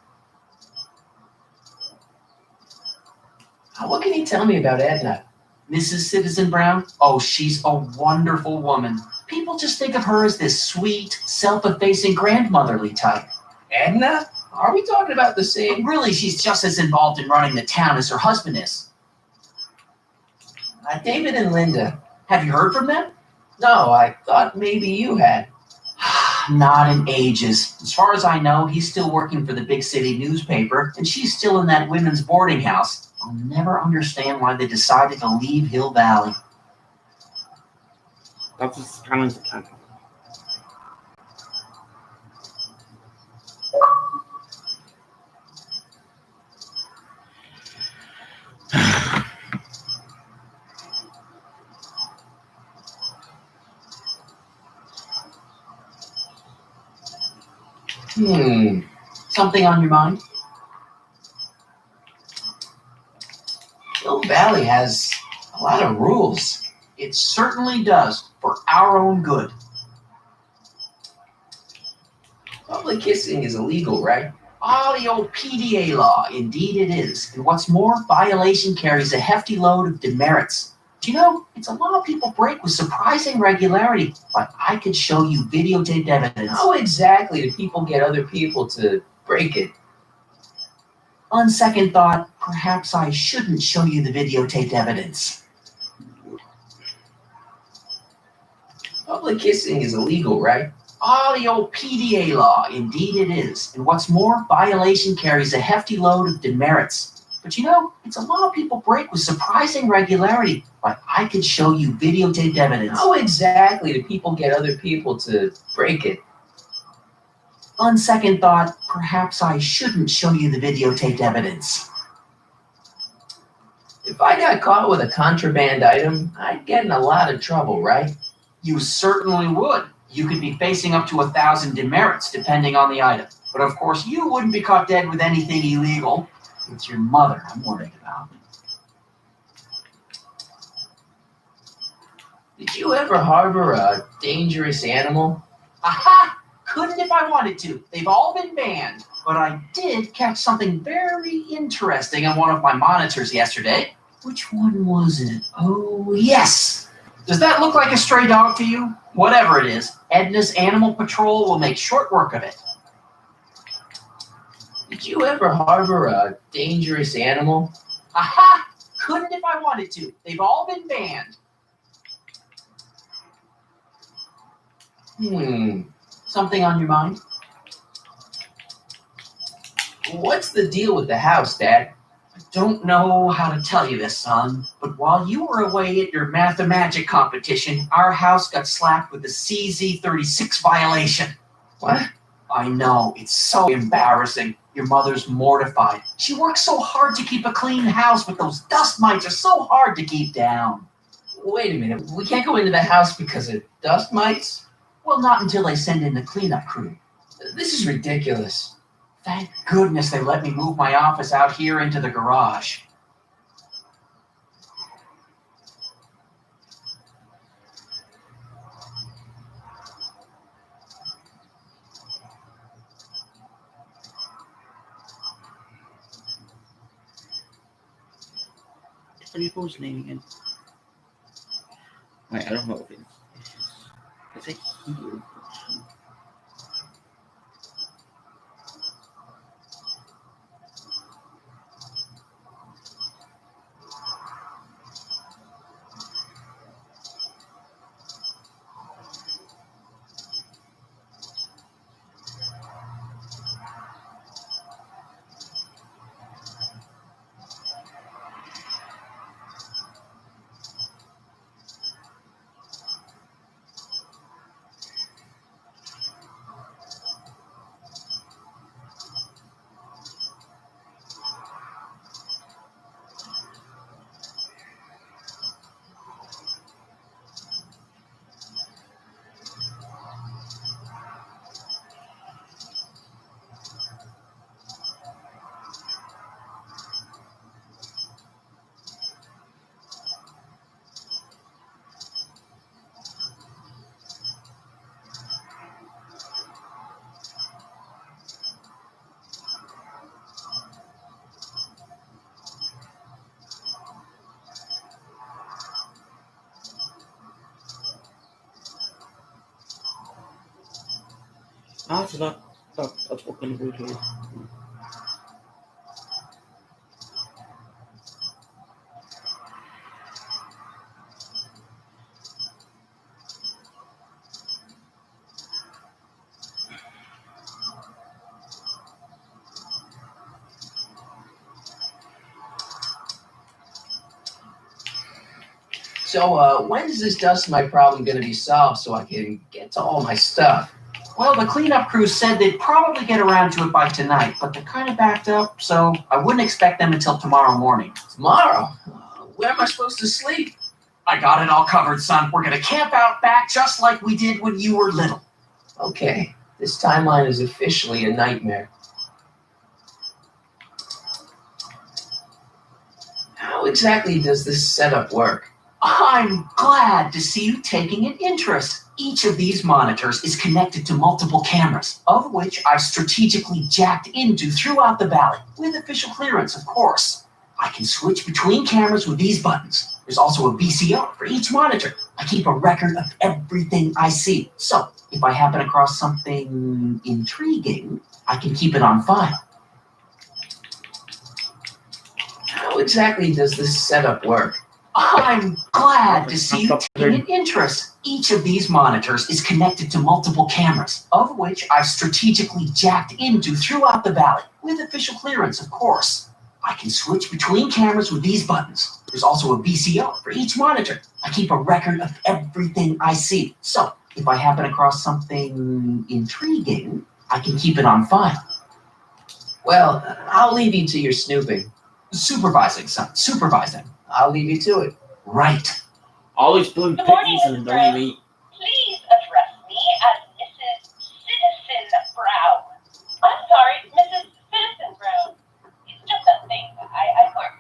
Speaker 2: What can you tell me about Edna?
Speaker 12: Mrs. Citizen Brown? Oh, she's a wonderful woman. People just think of her as this sweet, self-effacing grandmotherly type.
Speaker 2: Edna? Are we talking about the same?
Speaker 12: Really, she's just as involved in running the town as her husband is.
Speaker 2: David and Linda.
Speaker 12: Have you heard from them?
Speaker 2: No, I thought maybe you had.
Speaker 12: Not in ages. As far as I know, he's still working for the big city newspaper, and she's still in that women's boarding house. I'll never understand why they decided to leave Hill Valley.
Speaker 1: That's just kind of
Speaker 12: Something on your mind?
Speaker 2: Hill Valley has a lot of rules.
Speaker 12: It certainly does, for our own good.
Speaker 2: Public kissing is illegal, right?
Speaker 12: Audio PDA law, indeed it is. And what's more, violation carries a hefty load of demerits. Do you know, it's a law people break with surprising regularity, but I could show you videotaped evidence.
Speaker 2: How exactly do people get other people to break it?
Speaker 12: On second thought, perhaps I shouldn't show you the videotaped evidence.
Speaker 2: Public kissing is illegal, right?
Speaker 12: Audio PDA law, indeed it is. And what's more, violation carries a hefty load of demerits. But you know, it's a law people break with surprising regularity, but I could show you videotaped evidence.
Speaker 2: How exactly do people get other people to break it?
Speaker 12: On second thought, perhaps I shouldn't show you the videotaped evidence.
Speaker 2: If I got caught with a contraband item, I'd get in a lot of trouble, right?
Speaker 12: You certainly would. You could be facing up to 1,000 demerits, depending on the item. But of course, you wouldn't be caught dead with anything illegal. It's your mother I'm worried about.
Speaker 2: Did you ever harbor a dangerous animal?
Speaker 12: Aha! Couldn't if I wanted to. They've all been banned. But I did catch something very interesting on one of my monitors yesterday. Which one was it? Oh, yes! Does that look like a stray dog to you? Whatever it is, Edna's Animal Patrol will make short work of it.
Speaker 2: Did you ever harbor a dangerous animal?
Speaker 12: Aha! Couldn't if I wanted to. They've all been banned. Something on your mind?
Speaker 2: What's the deal with the house, Dad?
Speaker 12: I don't know how to tell you this, son, but while you were away at your mathemagic competition, our house got slapped with a CZ36 violation.
Speaker 2: What?
Speaker 12: I know, it's so embarrassing. Your mother's mortified. She works so hard to keep a clean house, but those dust mites are so hard to keep down.
Speaker 2: Wait a minute, we can't go into the house because of dust mites?
Speaker 12: Well, not until they send in the cleanup crew.
Speaker 2: This is ridiculous.
Speaker 12: Thank goodness they let me move my office out here into the garage. What do you call his name again?
Speaker 1: Wait, I don't know if it's like here. Så dat ook een goede.
Speaker 2: So, when's this dust mite problem going to be solved so I can get to all my stuff?
Speaker 12: Well, the cleanup crew said they'd probably get around to it by tonight, but they're kind of backed up, so I wouldn't expect them until tomorrow morning.
Speaker 2: Tomorrow? Where am I supposed to sleep?
Speaker 12: I got it all covered, son. We're going to camp out back just like we did when you were little.
Speaker 2: Okay, this timeline is officially a nightmare. How exactly does this setup work?
Speaker 12: I'm glad to see you taking an interest. Each of these monitors is connected to multiple cameras, of which I've strategically jacked into throughout the valley, with official clearance, of course. I can switch between cameras with these buttons. There's also a VCR for each monitor. I keep a record of everything I see. So, if I happen across something intriguing, I can keep it on file.
Speaker 2: How exactly does this setup work?
Speaker 12: I'm glad to see you taking an interest. Each of these monitors is connected to multiple cameras, of which I've strategically jacked into throughout the valley, with official clearance, of course. I can switch between cameras with these buttons. There's also a VCR for each monitor. I keep a record of everything I see. So, if I happen across something intriguing, I can keep it on file.
Speaker 2: Well, I'll leave you to your snooping.
Speaker 12: Supervising, son. Supervising.
Speaker 2: I'll leave you to it.
Speaker 12: Right.
Speaker 1: Always blue
Speaker 7: Good morning,
Speaker 1: pickings and
Speaker 7: Miss Brown.
Speaker 1: don't eat.
Speaker 7: Please address me as Mrs. Citizen Brown. I'm sorry, Mrs. Citizen Brown. It's just a thing. I learned.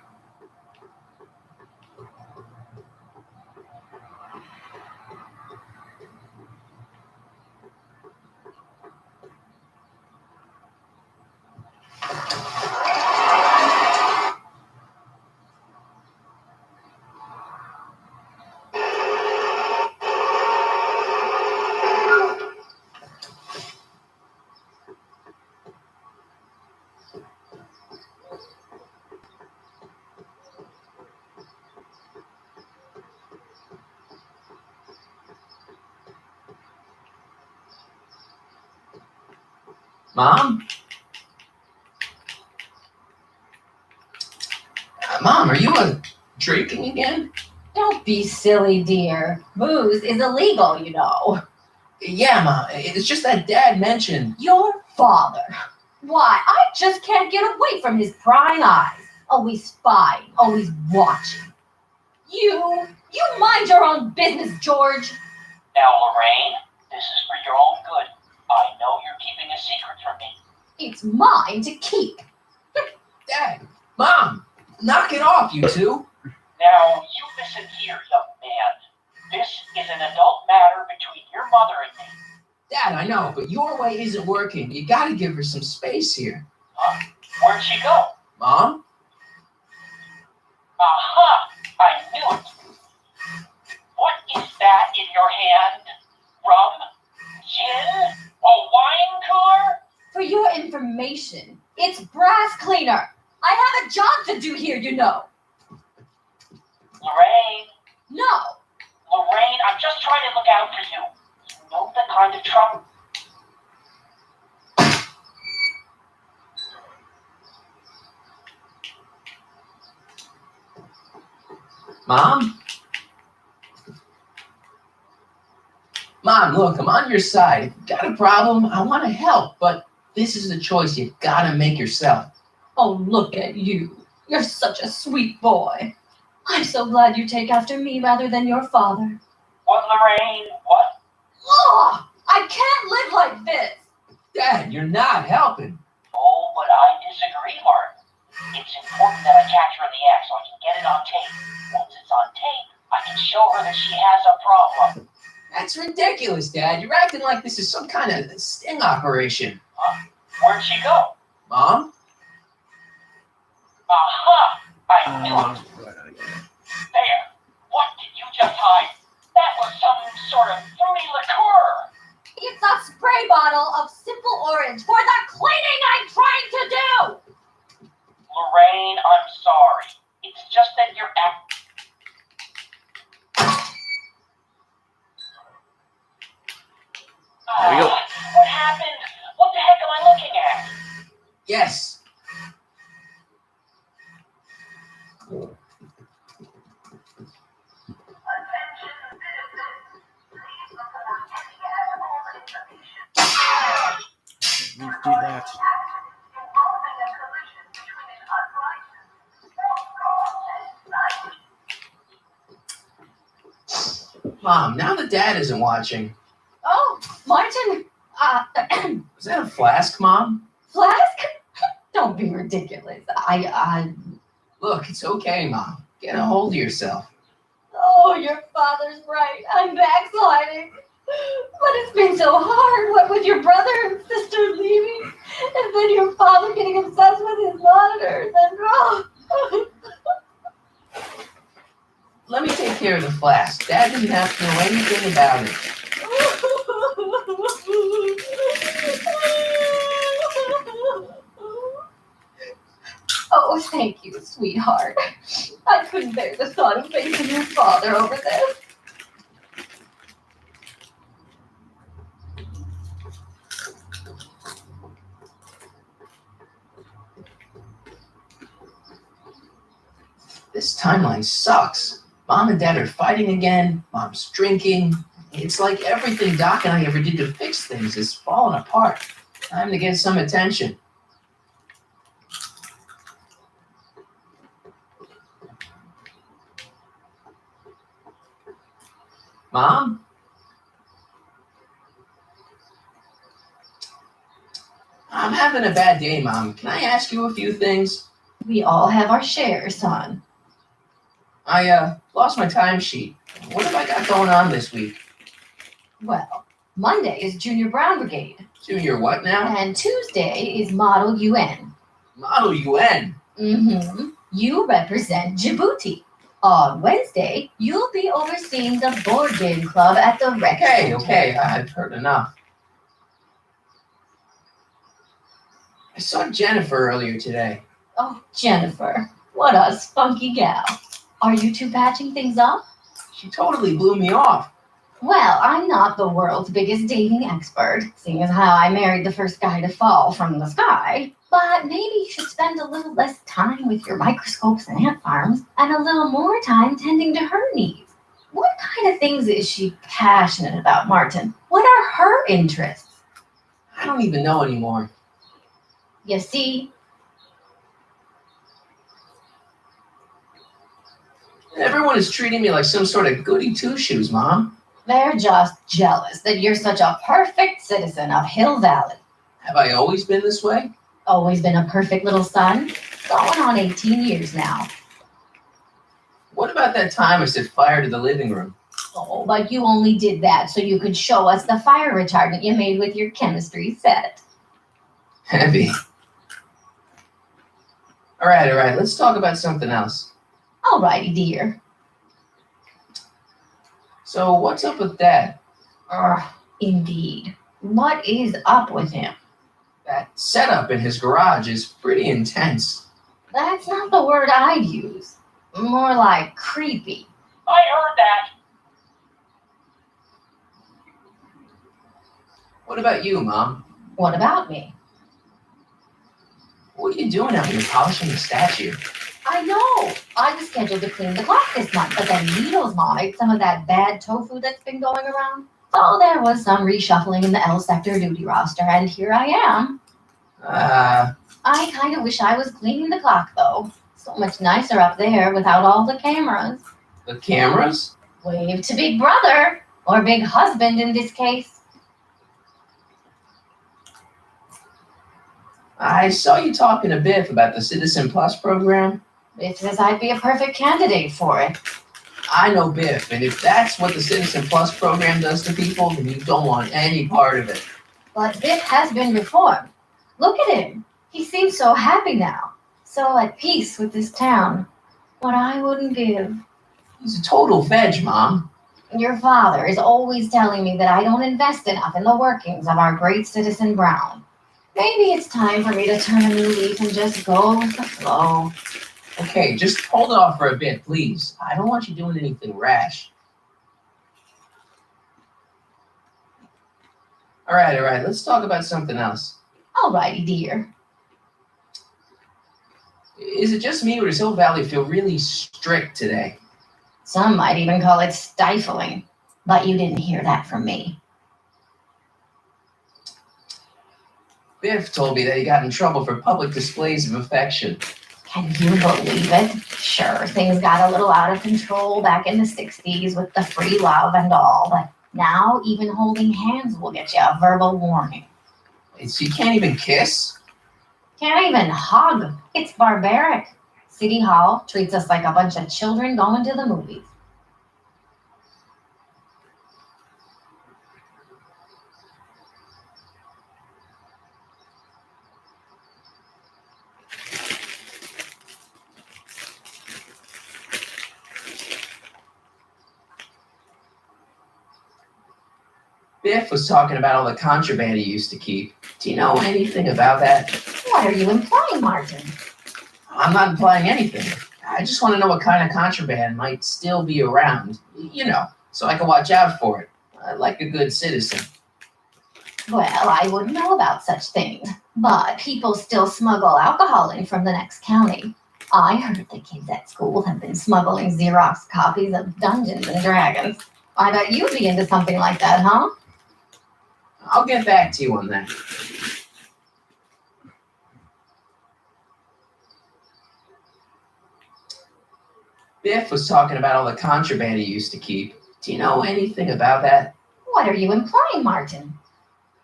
Speaker 2: Mom? Mom, are you drinking again?
Speaker 11: Don't be silly, dear. Booze is illegal, you know.
Speaker 2: Yeah, Mom. It's just that Dad mentioned.
Speaker 11: Your father. Why, I just can't get away from his prying eyes. Always spying, always watching. You mind your own business, George.
Speaker 9: Now, Lorraine, this is for your own good. I know you're keeping a secret from me.
Speaker 11: It's mine to keep.
Speaker 2: Dad, Mom, knock it off, you two.
Speaker 9: Now, you listen here, young man. This is an adult matter between your mother and me.
Speaker 2: Dad, I know, but your way isn't working. You gotta give her some space here.
Speaker 9: Huh? Where'd she go?
Speaker 2: Mom?
Speaker 9: Aha! I knew it. What is that in your hand? Rum? Gin? A wine cooler?
Speaker 11: For your information, it's brass cleaner. I have a job to do here, you know.
Speaker 9: Lorraine,
Speaker 11: No.
Speaker 9: Lorraine, I'm just trying to look out for you. You know the kind of trouble.
Speaker 2: Mom? Mom, look, I'm on your side. If you got a problem, I want to help, but this is a choice you gotta make yourself.
Speaker 11: Oh, look at you. You're such a sweet boy. I'm so glad you take after me rather than your father.
Speaker 9: What, Lorraine? What?
Speaker 11: Oh, I can't live like this.
Speaker 2: Dad, you're not helping.
Speaker 9: Oh, but I disagree, Martin. It's important that I catch her in the act so I can get it on tape. Once it's on tape, I can show her that she has a problem.
Speaker 2: That's ridiculous, Dad. You're acting like this is some kind of sting operation.
Speaker 9: Huh? Where'd she go?
Speaker 2: Mom?
Speaker 9: Aha! I knew it. There. What did you just hide? That was some sort of fruity liqueur.
Speaker 11: It's a spray bottle of simple orange for the cleaning I'm trying to do.
Speaker 9: Lorraine, I'm sorry. It's just that you're
Speaker 1: There we go.
Speaker 9: What happened? What the heck am I looking at?
Speaker 2: Yes.
Speaker 1: Let's do that.
Speaker 2: Mom, now that Dad isn't watching.
Speaker 11: Oh, Martin,
Speaker 2: Was that a flask, Mom?
Speaker 11: flask? Don't be ridiculous.
Speaker 2: Look, it's okay, Mom. Get a hold of yourself.
Speaker 11: Oh, your father's right. I'm backsliding. But it's been so hard, what with your brother and sister leaving, and then your father getting obsessed with his monitors, and
Speaker 2: Let me take care of the flask. Dad didn't have to know anything about it.
Speaker 11: Oh, thank you, sweetheart. I couldn't bear the thought of facing your father over this.
Speaker 2: This timeline sucks. Mom and Dad are fighting again. Mom's drinking. It's like everything Doc and I ever did to fix things is falling apart. Time to get some attention. Mom? I'm having a bad day, Mom. Can I ask you a few things?
Speaker 11: We all have our share, son.
Speaker 2: I lost my timesheet. What have I got going on this week?
Speaker 11: Well, Monday is Junior Brown Brigade.
Speaker 2: Junior what now?
Speaker 11: And Tuesday is Model UN.
Speaker 2: Model UN?
Speaker 11: Mm-hmm. You represent Djibouti. On Wednesday, you'll be overseeing the board game club at the rec center.
Speaker 2: Okay, I've heard enough. I saw Jennifer earlier today.
Speaker 11: Oh, Jennifer. What a spunky gal. Are you two patching things up?
Speaker 2: She totally blew me off.
Speaker 11: Well, I'm not the world's biggest dating expert, seeing as how I married the first guy to fall from the sky. But maybe you should spend a little less time with your microscopes and ant farms and a little more time tending to her needs. What kind of things is she passionate about, Martin? What are her interests?
Speaker 2: I don't even know anymore.
Speaker 11: You see?
Speaker 2: Everyone is treating me like some sort of goody two-shoes, Mom.
Speaker 11: They're just jealous that you're such a perfect citizen of Hill Valley.
Speaker 2: Have I always been this way?
Speaker 11: Always been a perfect little son. Going on 18 years now.
Speaker 2: What about that time I set fire to the living room?
Speaker 11: Oh, but you only did that so you could show us the fire retardant you made with your chemistry set.
Speaker 2: Heavy. All right. Let's talk about something else.
Speaker 11: Alrighty, dear.
Speaker 2: So what's up with Dad?
Speaker 11: Indeed. What is up with him?
Speaker 2: That setup in his garage is pretty intense.
Speaker 11: That's not the word I'd use. More like creepy.
Speaker 9: I heard that.
Speaker 2: What about you, Mom?
Speaker 11: What about me?
Speaker 2: What are you doing out here polishing the statue?
Speaker 11: I know. I was scheduled to clean the clock this month, but then Needles Mom ate some of that bad tofu that's been going around. So there was some reshuffling in the L sector duty roster, and here I am. I kind of wish I was cleaning the clock, though. So much nicer up there without all the cameras.
Speaker 2: The cameras?
Speaker 11: Wave to Big Brother, or Big Husband in this case.
Speaker 2: I saw you talking to Biff about the Citizen Plus program.
Speaker 11: Biff says I'd be a perfect candidate for it.
Speaker 2: I know Biff, and if that's what the Citizen Plus program does to people, then you don't want any part of it.
Speaker 11: But Biff has been reformed. Look at him. He seems so happy now. So at peace with this town. What I wouldn't give.
Speaker 2: He's a total veg, Mom.
Speaker 11: Your father is always telling me that I don't invest enough in the workings of our great citizen Brown. Maybe it's time for me to turn a new leaf and just go with the flow.
Speaker 2: Okay, just hold it off for a bit, please. I don't want you doing anything rash. All right. Let's talk about something else.
Speaker 11: Alrighty, dear.
Speaker 2: Is it just me, or does Hill Valley feel really strict today?
Speaker 11: Some might even call it stifling. But you didn't hear that from me.
Speaker 2: Biff told me that he got in trouble for public displays of affection.
Speaker 11: Can you believe it? Sure, things got a little out of control back in the 60s with the free love and all, but now even holding hands will get you a verbal warning.
Speaker 2: So you can't even kiss?
Speaker 11: Can't even hug. It's barbaric. City Hall treats us like a bunch of children going to the movies.
Speaker 2: Biff was talking about all the contraband he used to keep. Do you know anything about that?
Speaker 11: What are you implying, Martin?
Speaker 2: I'm not implying anything. I just want to know what kind of contraband might still be around, so I can watch out for it, like a good citizen.
Speaker 11: Well, I wouldn't know about such things, but people still smuggle alcohol in from the next county. I heard the kids at school have been smuggling Xerox copies of Dungeons and Dragons. I bet you'd be into something like that, huh?
Speaker 2: I'll get back to you on that. Biff was talking about all the contraband he used to keep. Do you know anything about that?
Speaker 11: What are you implying, Martin?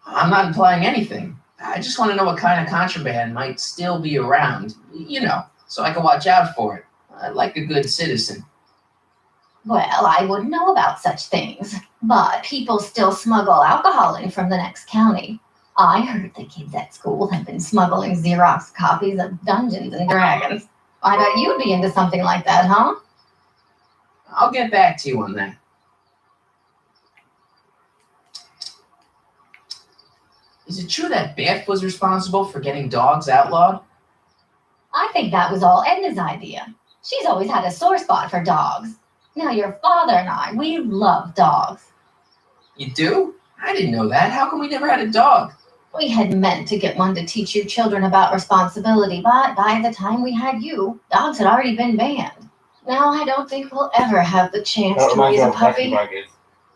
Speaker 2: I'm not implying anything. I just want to know what kind of contraband might still be around, so I can watch out for it, like a good citizen.
Speaker 11: Well, I wouldn't know about such things, but people still smuggle alcohol in from the next county. I heard the kids at school have been smuggling Xerox copies of Dungeons and Dragons. I bet you'd be into something like that, huh?
Speaker 2: I'll get back to you on that. Is it true that Biff was responsible for getting dogs outlawed?
Speaker 11: I think that was all Edna's idea. She's always had a sore spot for dogs. Now, your father and I, we love dogs.
Speaker 2: You do? I didn't know that. How come we never had a dog?
Speaker 11: We had meant to get one to teach you children about responsibility, but by the time we had you, dogs had already been banned. Now I don't think we'll ever have the chance to raise a puppy.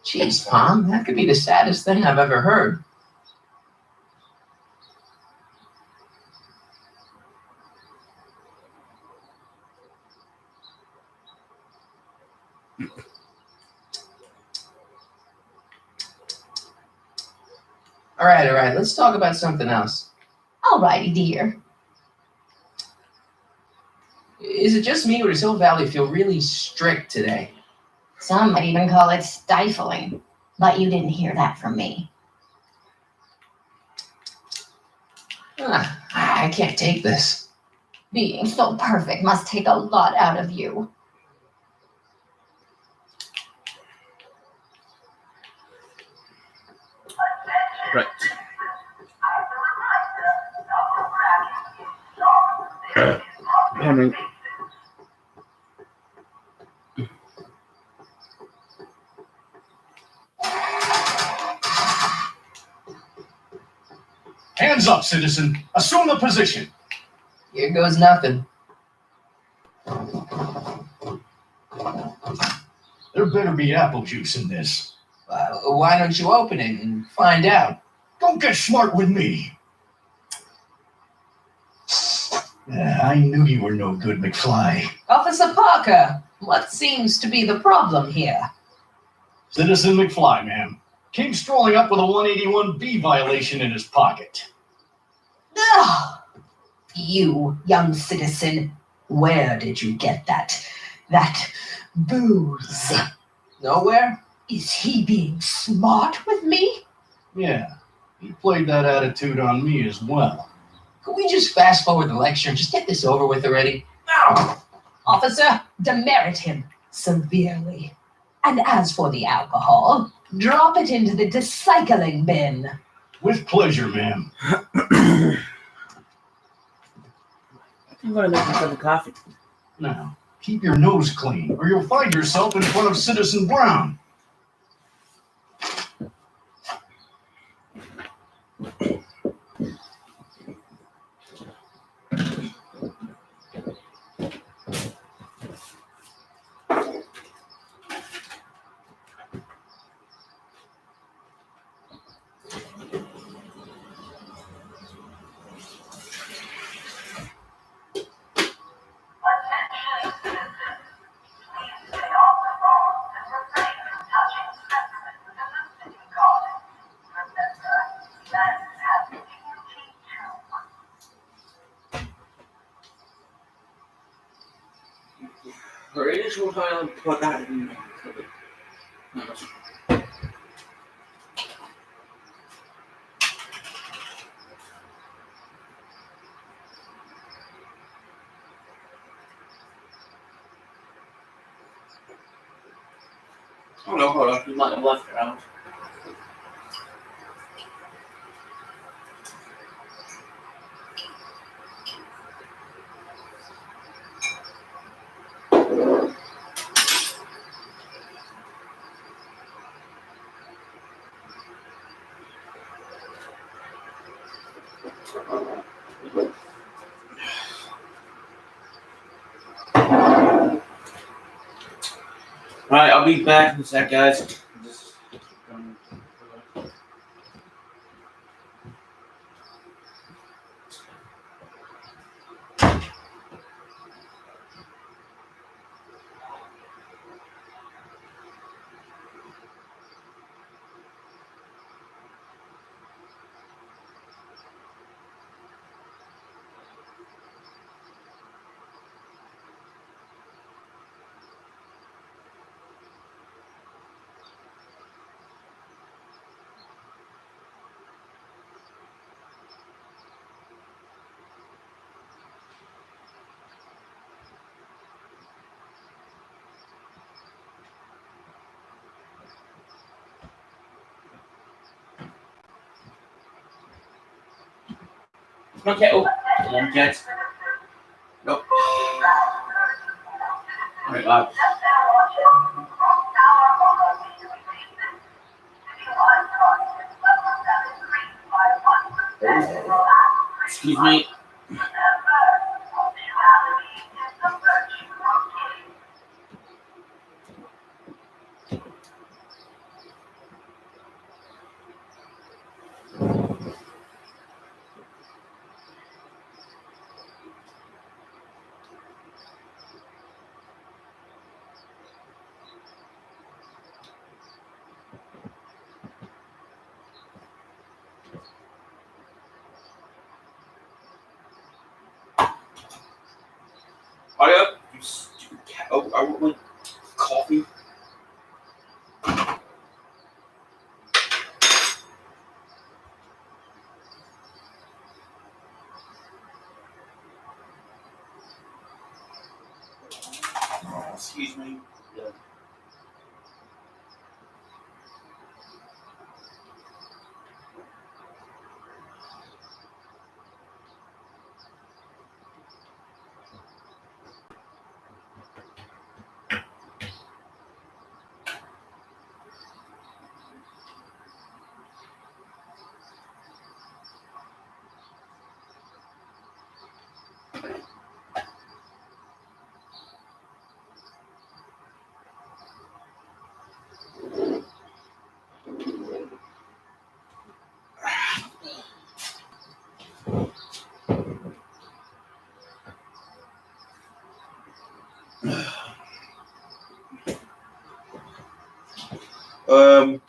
Speaker 2: Jeez, Mom, that could be the saddest thing I've ever heard. All right, let's talk about something else.
Speaker 11: Alrighty, dear.
Speaker 2: Is it just me, or does Hill Valley feel really strict today?
Speaker 11: Some might even call it stifling, but you didn't hear that from me.
Speaker 2: I can't take this.
Speaker 11: Being so perfect must take a lot out of you.
Speaker 1: Right. Henry.
Speaker 5: Hands up, citizen. Assume the position.
Speaker 2: Here goes nothing.
Speaker 5: There better be apple juice in this.
Speaker 2: Why don't you open it and find out?
Speaker 5: Don't get smart with me. I knew you were no good, McFly.
Speaker 13: Officer Parker, what seems to be the problem here?
Speaker 5: Citizen McFly, ma'am. Came strolling up with a 181B violation in his pocket.
Speaker 13: Ah, you, young citizen, where did you get that booze?
Speaker 2: Nowhere?
Speaker 13: Is he being smart with me?
Speaker 5: Yeah, he played that attitude on me as well.
Speaker 2: Could we just fast forward the lecture and just get this over with already?
Speaker 13: No! Officer, demerit him severely. And as for the alcohol, drop it into the recycling bin.
Speaker 5: With pleasure, ma'am.
Speaker 1: I'm going to make myself a coffee.
Speaker 5: Now, keep your nose clean, or you'll find yourself in front of Citizen Brown.
Speaker 4: Attention citizens, please stay off the phones and refrain from
Speaker 1: Pretty sure I put that in. Oh no, hold on. You might have left it out. Alright, I'll be back in a sec, guys. Okay, oh, one jet. Nope. Alright, wow. Excuse me. Hurry up, you stupid cat. Oh, I want my coffee. Oh, excuse me. Yeah. Um.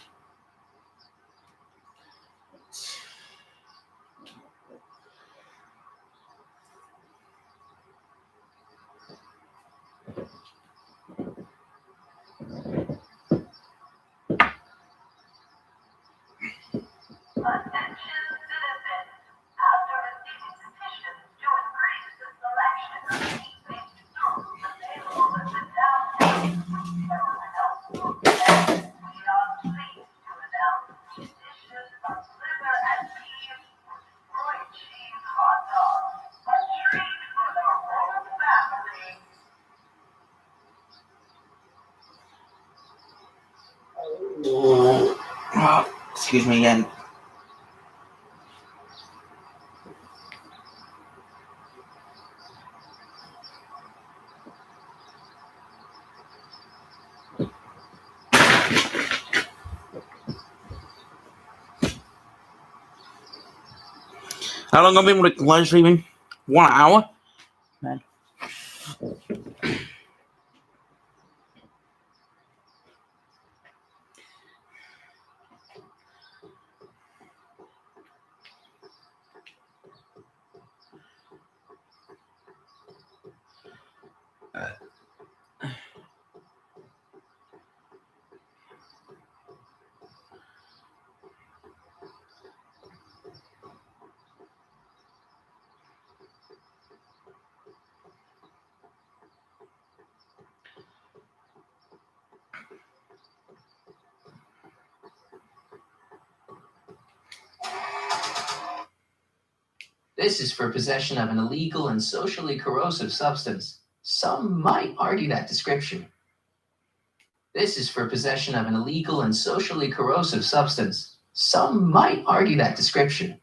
Speaker 4: Attention citizens. After receiving petitions to increase the selection of meat-based fruits available at the town council, we are pleased to announce the addition of liver and beef with Roy cheese hot dogs, a treat for the whole family.
Speaker 1: Excuse me again. How long have I been live streaming? 1 hour? Man.
Speaker 2: This is for possession of an illegal and socially corrosive substance. Some might argue that description. This is for possession of an illegal and socially corrosive substance. Some might argue that description.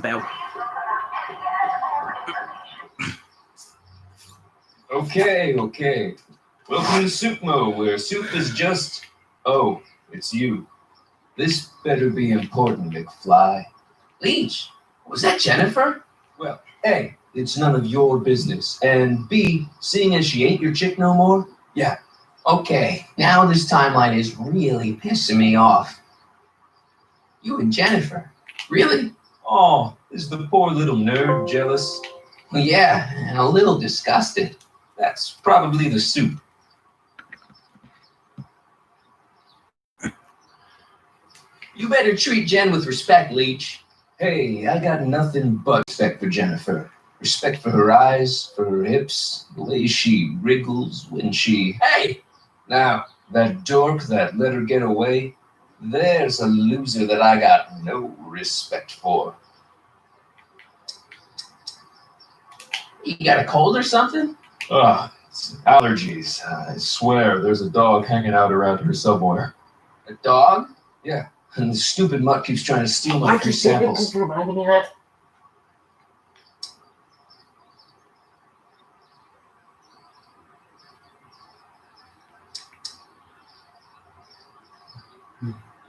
Speaker 1: Bell.
Speaker 10: Okay. Welcome to Soupmo, where soup is just, oh, it's you. This better be important, McFly.
Speaker 2: Leech, was that Jennifer?
Speaker 10: Well, A, it's none of your business, and B, seeing as she ain't your chick no more, yeah.
Speaker 2: Okay, now this timeline is really pissing me off. You and Jennifer? Really?
Speaker 10: Oh, is the poor little nerd jealous?
Speaker 2: Well, yeah, and a little disgusted.
Speaker 10: That's probably the soup.
Speaker 2: You better treat Jen with respect, Leech.
Speaker 10: Hey, I got nothing but respect for Jennifer. Respect for her eyes, for her hips, the way she wriggles when she...
Speaker 2: Hey!
Speaker 10: Now, that dork that let her get away, there's a loser that I got no respect for.
Speaker 2: You got a cold or something?
Speaker 14: Ugh, it's allergies. I swear there's a dog hanging out around here somewhere.
Speaker 2: A dog?
Speaker 10: Yeah, and the stupid mutt keeps trying to steal my free samples.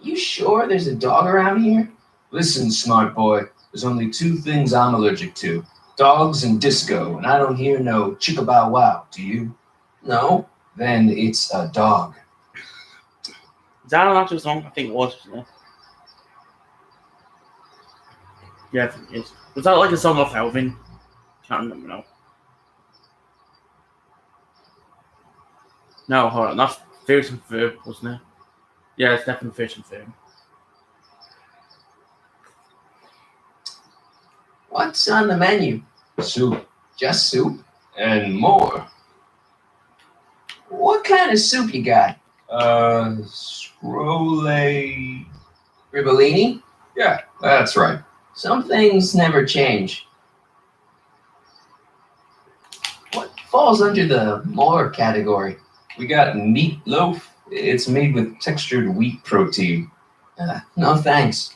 Speaker 2: You sure there's a dog around here?
Speaker 10: Listen, smart boy, there's only two things I'm allergic to. Dogs and disco, and I don't hear no chicka bow wow, do you?
Speaker 2: No.
Speaker 10: Then it's a dog.
Speaker 1: Is that an actual song? I think it was, wasn't it? Yeah, I think it is. Was that like a song off Elvin? Can't remember now. No, hold on. That's Fierce and Firm, wasn't it? Yeah, it's definitely Fierce and Firm.
Speaker 2: What's on the menu?
Speaker 10: Soup.
Speaker 2: Just soup?
Speaker 10: And more.
Speaker 2: What kind of soup you got?
Speaker 10: Scrole...
Speaker 2: Ribellini?
Speaker 10: Yeah, that's right.
Speaker 2: Some things never change. What falls under the more category?
Speaker 10: We got meatloaf. It's made with textured wheat protein.
Speaker 2: No thanks.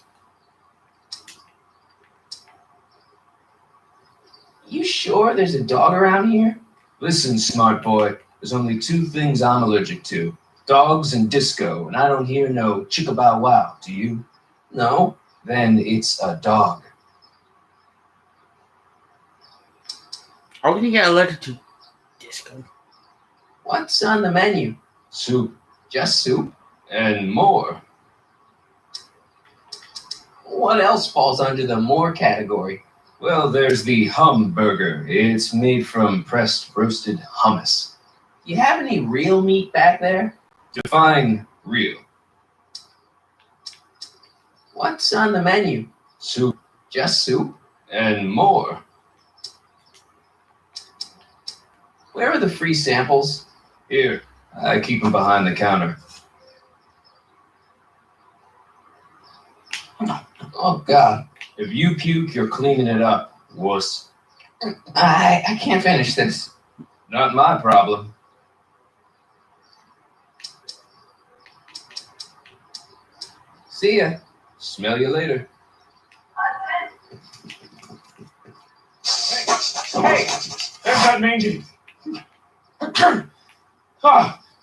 Speaker 2: You sure there's a dog around here?
Speaker 10: Listen, smart boy, there's only two things I'm allergic to. Dogs and disco, and I don't hear no chicka bow wow, do you?
Speaker 2: No.
Speaker 10: Then it's a dog.
Speaker 1: Are we gonna get allergic to disco?
Speaker 2: What's on the menu?
Speaker 10: Soup.
Speaker 2: Just soup?
Speaker 10: And more.
Speaker 2: What else falls under the more category?
Speaker 10: Well, there's the Humburger. It's made from pressed roasted hummus.
Speaker 2: You have any real meat back there?
Speaker 10: Define real.
Speaker 2: What's on the menu?
Speaker 10: Soup.
Speaker 2: Just soup?
Speaker 10: And more.
Speaker 2: Where are the free samples?
Speaker 10: Here, I keep them behind the counter.
Speaker 2: Oh, God.
Speaker 10: If you puke, you're cleaning it up, wuss.
Speaker 2: I can't finish this.
Speaker 10: Not my problem.
Speaker 2: See ya.
Speaker 10: Smell you later.
Speaker 14: Hey, there's that mangy.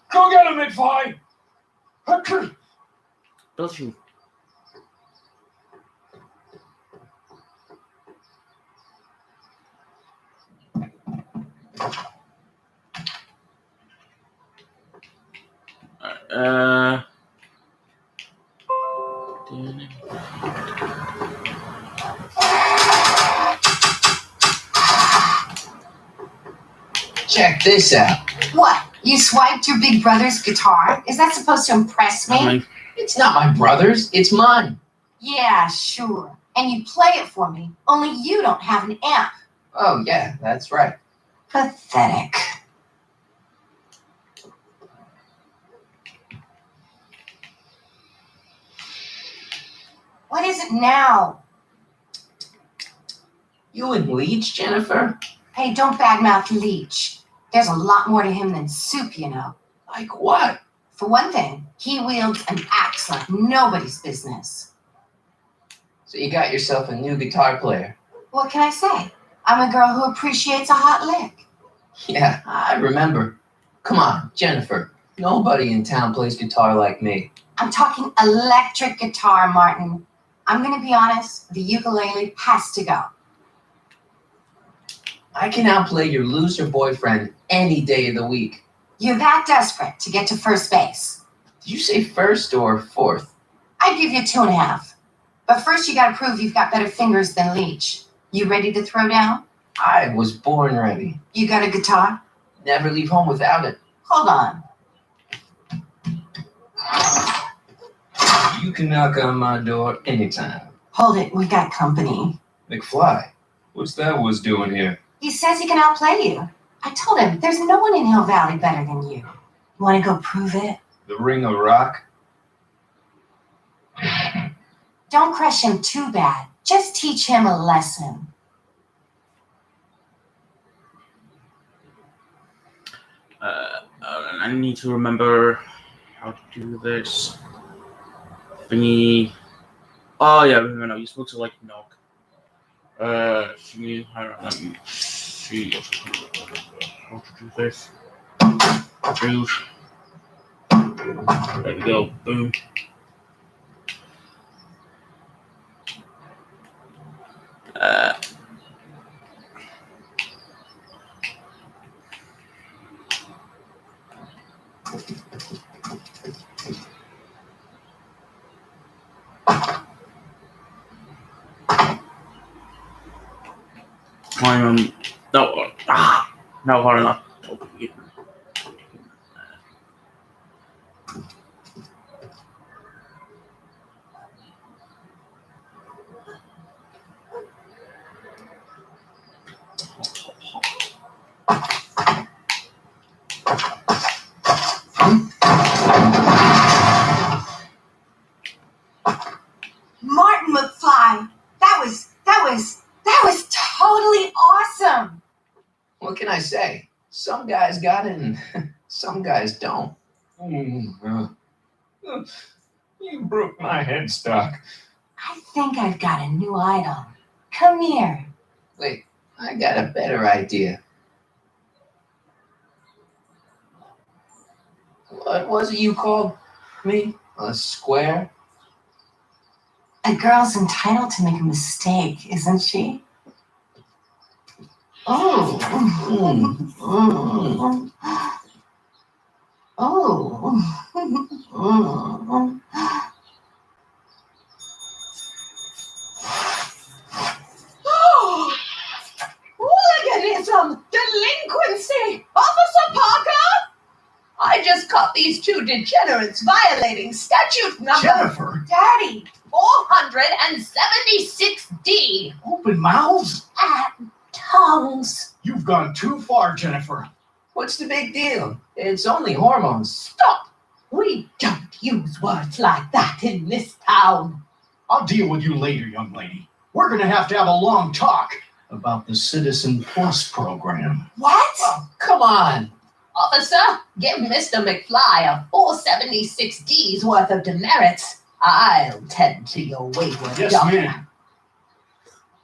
Speaker 14: Go get him, McFly.
Speaker 1: Does you?
Speaker 2: Check this out.
Speaker 3: What? You swiped your big brother's guitar? Is that supposed to impress me?
Speaker 2: It's not my brother's, it's mine.
Speaker 3: Yeah, sure. And you play it for me, only you don't have an amp.
Speaker 2: Oh, yeah, that's right.
Speaker 3: Pathetic. What is it now?
Speaker 2: You and Leech, Jennifer?
Speaker 3: Hey, don't badmouth Leech. There's a lot more to him than soup, you know.
Speaker 2: Like what?
Speaker 3: For one thing, he wields an axe like nobody's business.
Speaker 2: So you got yourself a new guitar player.
Speaker 3: What can I say? I'm a girl who appreciates a hot lick.
Speaker 2: Yeah, I remember. Come on, Jennifer. Nobody in town plays guitar like me.
Speaker 3: I'm talking electric guitar, Martin. I'm gonna be honest, the ukulele has to go.
Speaker 2: I can outplay your loser boyfriend any day of the week.
Speaker 3: You're that desperate to get to first base.
Speaker 2: Did you say first or fourth?
Speaker 3: I'd give you 2.5. But first you gotta prove you've got better fingers than Leech. You ready to throw down?
Speaker 2: I was born ready.
Speaker 3: You got a guitar?
Speaker 2: Never leave home without it.
Speaker 3: Hold on.
Speaker 10: You can knock on my door anytime.
Speaker 3: Hold it, we got company.
Speaker 10: McFly, what's that was doing here?
Speaker 3: He says he can outplay you. I told him there's no one in Hill Valley better than you. Wanna go prove it?
Speaker 10: The Ring of Rock?
Speaker 3: Don't crush him too bad. Just teach him a lesson.
Speaker 1: I need to remember how to do this. Thingy. Oh yeah, no, you're supposed to like knock. See how to do this. Choose. There we go. Boom. No, hard enough.
Speaker 3: Martin McFly, that was totally awesome.
Speaker 2: What can I say? Some guys got it and some guys don't.
Speaker 10: You broke my headstock.
Speaker 3: I think I've got a new idol. Come here.
Speaker 2: Wait, I got a better idea. What was it you called me? A square?
Speaker 3: A girl's entitled to make a mistake, isn't she? Oh. Oh.
Speaker 13: Hooliganism! Delinquency! Officer Parker! I just caught these two degenerates violating statute number
Speaker 5: Jennifer,
Speaker 3: Daddy.
Speaker 13: 476D.
Speaker 5: open mouths?
Speaker 13: At tongues.
Speaker 5: You've gone too far, Jennifer.
Speaker 2: What's the big deal? It's only hormones.
Speaker 13: Stop! We don't use words like that in this town.
Speaker 5: I'll deal with you later, young lady. We're going to have a long talk about the Citizen Plus program.
Speaker 3: What?
Speaker 2: Oh, come on.
Speaker 13: Officer, give Mr. McFly a 476D's worth of demerits. I'll tend to your wayward
Speaker 5: Yes,
Speaker 13: daughter.
Speaker 5: ma'am.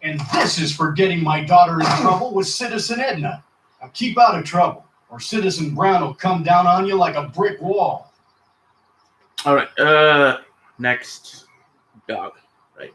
Speaker 5: And this is for getting my daughter in trouble with Citizen Edna. Now keep out of trouble, or Citizen Brown will come down on you like a brick wall.
Speaker 1: All right. Next, dog. Right.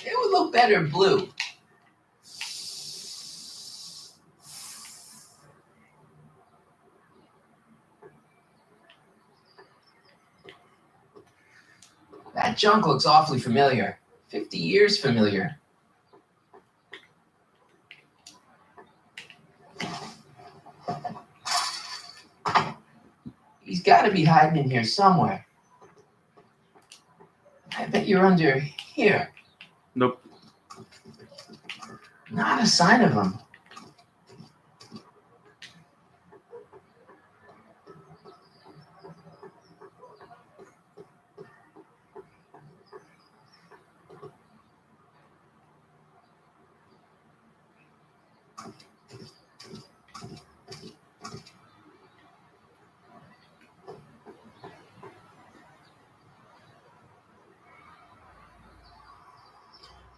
Speaker 2: It would look better blue. That junk looks awfully familiar. 50 years familiar. He's got to be hiding in here somewhere. I bet you're under here.
Speaker 1: Nope.
Speaker 2: Not a sign of him.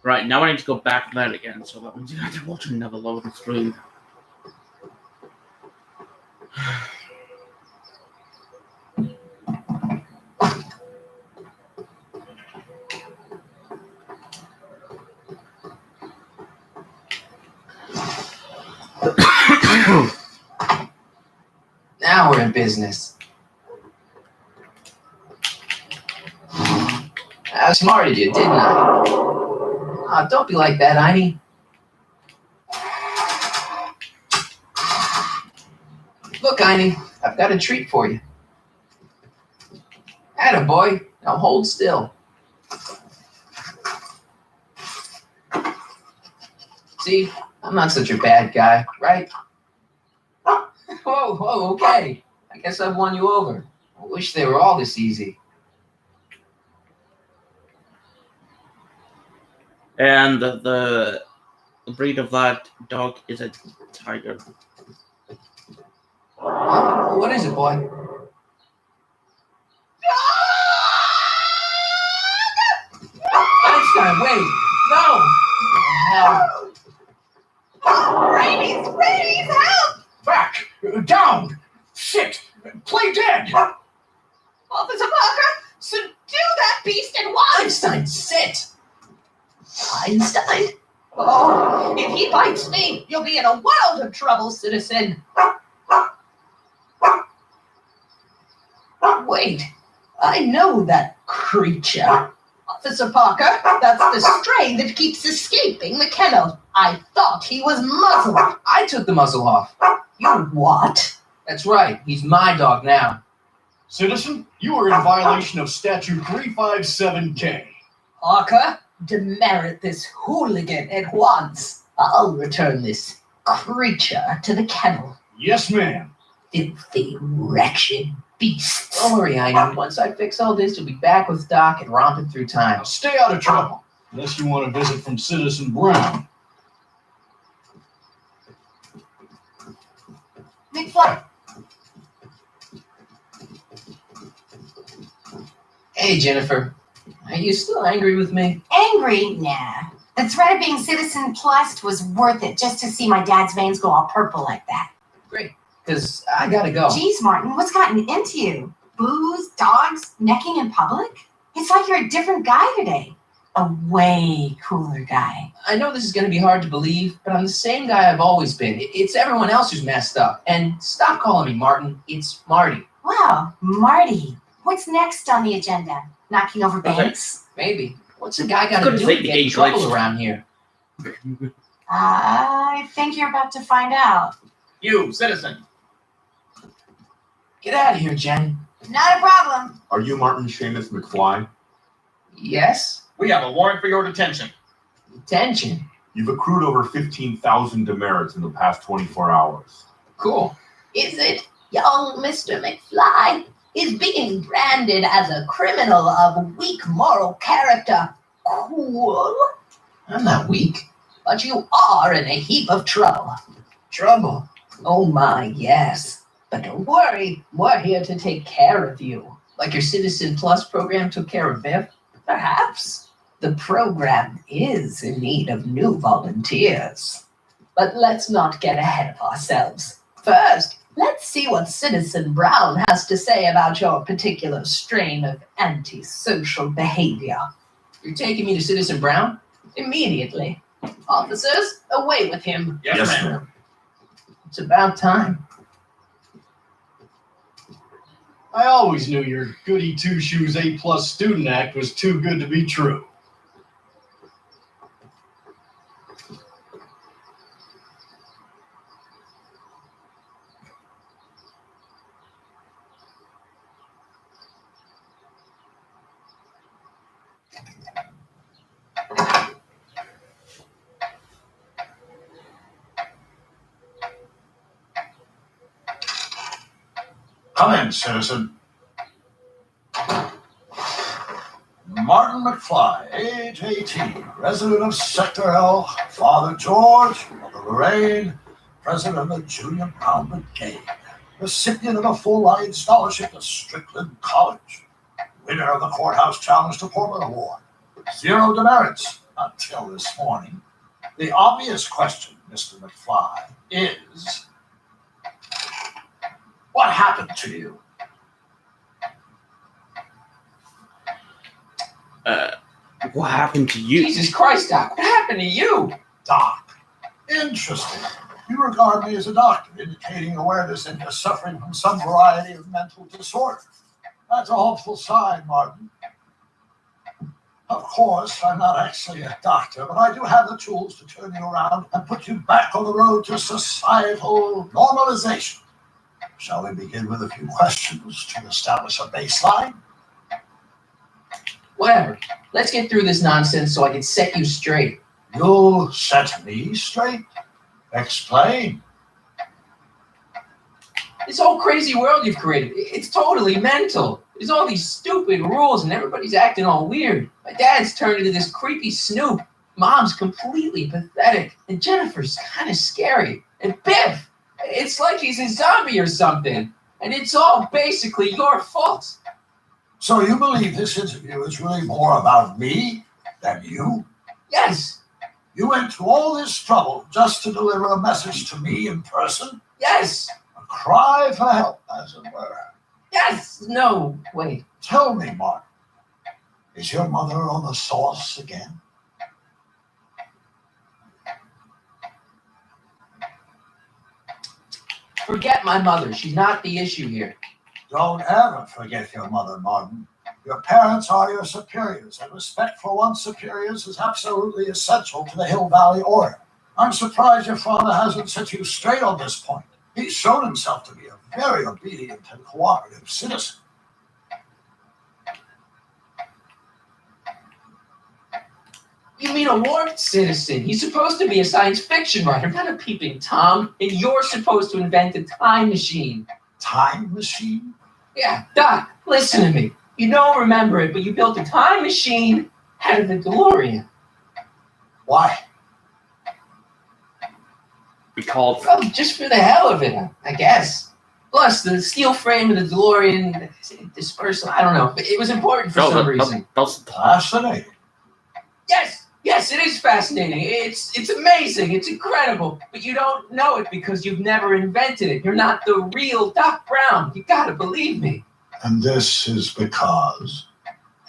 Speaker 1: Right, now I need to go back to that again, so that means you have to watch another loading screen.
Speaker 2: Now we're in business. I smarted you, didn't I? Oh, don't be like that, Heine. Look, Heine, I've got a treat for you. Attaboy. Now hold still. See, I'm not such a bad guy, right? Whoa, okay. I guess I've won you over. I wish they were all this easy.
Speaker 1: And the breed of that dog is a tiger.
Speaker 2: What is it, boy? Einstein, wait! No! Hell.
Speaker 13: Rabies, help!
Speaker 5: Back! Down! Sit! Play dead!
Speaker 13: Officer Parker, subdue that beast at once!
Speaker 2: Einstein, sit!
Speaker 13: Einstein? Oh, if he bites me, you'll be in a world of trouble, citizen. Wait, I know that creature. Officer Parker, that's the stray that keeps escaping the kennel. I thought he was muzzled.
Speaker 2: I took the muzzle off.
Speaker 13: You what?
Speaker 2: That's right, he's my dog now.
Speaker 5: Citizen, you are in violation of Statute 357K.
Speaker 13: Parker, demerit this hooligan at once. I'll return this creature to the kennel.
Speaker 5: Yes, ma'am.
Speaker 13: Filthy, wretched beast.
Speaker 2: Don't worry, Heine. Once I fix all this, you'll be back with Doc and romping through time.
Speaker 5: Now stay out of trouble, unless you want a visit from Citizen Brown.
Speaker 3: McFly.
Speaker 2: Hey, Jennifer. Are you still angry with me?
Speaker 3: Angry? Nah. The threat of being Citizen Plus was worth it just to see my dad's veins go all purple like that.
Speaker 2: Great, because I gotta go.
Speaker 3: Jeez, Martin, what's gotten into you? Booze, dogs, necking in public? It's like you're a different guy today. A way cooler guy.
Speaker 2: I know this is gonna be hard to believe, but I'm the same guy I've always been. It's everyone else who's messed up. And stop calling me Martin. It's Marty.
Speaker 3: Wow, Marty. What's next on the agenda? Knocking over banks?
Speaker 2: Maybe. What's a guy gotta do to get in trouble around here?
Speaker 3: I think you're about to find out.
Speaker 15: You, citizen.
Speaker 2: Get out of here, Jen.
Speaker 3: Not a problem.
Speaker 16: Are you Martin Seamus McFly?
Speaker 2: Yes?
Speaker 15: We have a warrant for your detention.
Speaker 2: Detention?
Speaker 16: You've accrued over 15,000 demerits in the past 24 hours.
Speaker 2: Cool.
Speaker 13: Is it young Mr. McFly is being branded as a criminal of weak moral character cool?
Speaker 2: I'm not weak.
Speaker 13: But you are in a heap of trouble.
Speaker 2: Trouble?
Speaker 13: Oh my, yes. But don't worry, we're here to take care of you.
Speaker 2: Like your Citizen Plus program took care of Viv?
Speaker 13: Perhaps. The program is in need of new volunteers. But let's not get ahead of ourselves. First, let's see what Citizen Brown has to say about your particular strain of antisocial behavior.
Speaker 2: You're taking me to Citizen Brown?
Speaker 13: Immediately. Officers, away with him.
Speaker 15: Yes, ma'am.
Speaker 2: It's about time.
Speaker 5: I always knew your goody two-shoes A+ student act was too good to be true.
Speaker 17: Come in, citizen. Martin McFly, age 18, resident of Sector L, Father George, Mother Lorraine, president of the Junior Brown Brigade, recipient of a full-ride scholarship to Strickland College, winner of the Courthouse Challenge to Portland Award, 0 demerits until this morning. The obvious question, Mr. McFly, is, what happened to you?
Speaker 1: What happened to you?
Speaker 2: Jesus Christ, Doc, what happened to you?
Speaker 17: Doc. Interesting. You regard me as a doctor, indicating awareness that you're suffering from some variety of mental disorder. That's a hopeful sign, Martin. Of course, I'm not actually a doctor, but I do have the tools to turn you around and put you back on the road to societal normalization. Shall we begin with a few questions to establish a baseline?
Speaker 2: Whatever. Let's get through this nonsense so I can set you straight.
Speaker 17: You'll set me straight? Explain.
Speaker 2: This whole crazy world you've created, it's totally mental. There's all these stupid rules and everybody's acting all weird. My dad's turned into this creepy snoop. Mom's completely pathetic. And Jennifer's kind of scary. And Biff, it's like he's a zombie or something. And it's all basically your fault.
Speaker 17: So you believe this interview is really more about me than you?
Speaker 2: Yes.
Speaker 17: You went to all this trouble just to deliver a message to me in person?
Speaker 2: Yes.
Speaker 17: A cry for help, as it were.
Speaker 2: Yes. No, wait.
Speaker 17: Tell me, Mark, is your mother on the sauce again?
Speaker 2: Forget my mother. She's not the issue here.
Speaker 17: Don't ever forget your mother, Martin. Your parents are your superiors, and respect for one's superiors is absolutely essential to the Hill Valley order. I'm surprised your father hasn't set you straight on this point. He's shown himself to be a very obedient and cooperative citizen.
Speaker 2: You mean a warped citizen? He's supposed to be a science fiction writer, not a peeping Tom. And you're supposed to invent a time machine.
Speaker 17: Time machine?
Speaker 2: Yeah, Doc, listen to me. You don't remember it, but you built a time machine out of the DeLorean.
Speaker 17: Why?
Speaker 1: Because
Speaker 2: Well, just for the hell of it, I guess. Plus, the steel frame of the DeLorean dispersed. I don't know. It was important for some reason.
Speaker 1: That's
Speaker 17: fascinating.
Speaker 2: Yes, it is fascinating. It's amazing. It's incredible. But you don't know it because you've never invented it. You're not the real Doc Brown. You gotta believe me.
Speaker 17: And this is because?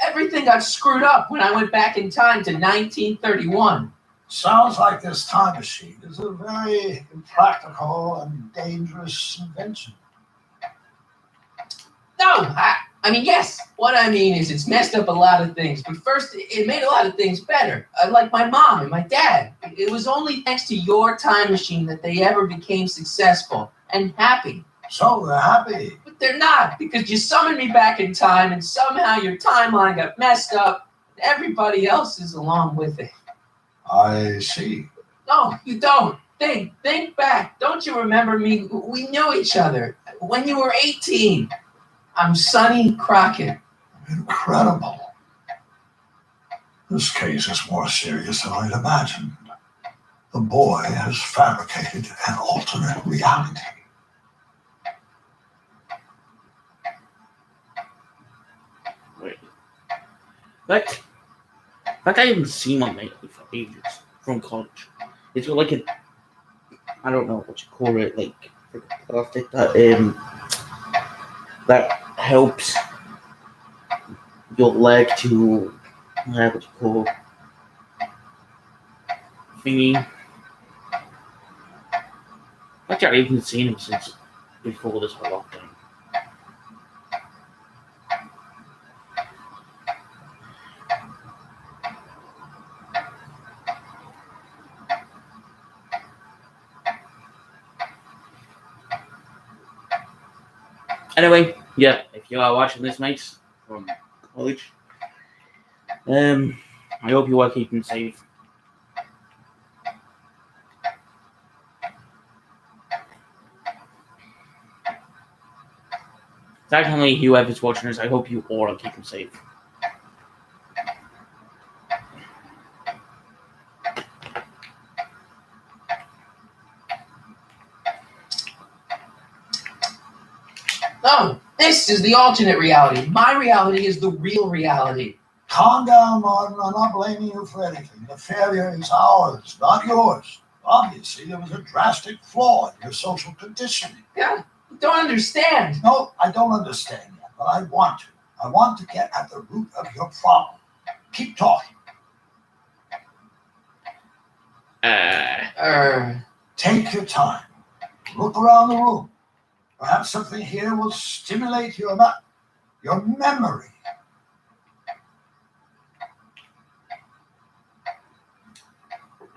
Speaker 2: Everything got screwed up when I went back in time to 1931.
Speaker 17: Sounds like this time machine is a very impractical and dangerous invention.
Speaker 2: No, I mean, yes. What I mean is it's messed up a lot of things. But first, it made a lot of things better. Like my mom and my dad. It was only thanks to your time machine that they ever became successful and happy.
Speaker 17: So they're happy.
Speaker 2: But they're not, because you summoned me back in time and somehow your timeline got messed up. And everybody else is along with it.
Speaker 17: I see.
Speaker 2: No, you don't. Think back. Don't you remember me? We knew each other. When you were 18. I'm Sonny Crockett.
Speaker 17: Incredible. This case is more serious than I'd imagined. The boy has fabricated an alternate reality.
Speaker 1: wait. Like I haven't seen my mate for ages from college. It's like a, I don't know what you call it, like plastic that helps your leg to have what you call thingy. Like I haven't seen him since before this whole lockdown. Anyway, yeah, if you are watching this, mate, from college, I hope you are keeping safe. Secondly, whoever's watching this, I hope you all are keeping safe.
Speaker 2: No, this is the alternate reality. My reality is the real reality.
Speaker 17: Calm down, Martin. I'm not blaming you for anything. The failure is ours, not yours. Obviously, there was a drastic flaw in your social conditioning.
Speaker 2: Yeah, you don't understand.
Speaker 17: No, I don't understand yet, but I want to. I want to get at the root of your problem. Keep talking. Take your time. Look around the room. Perhaps something here will stimulate your memory.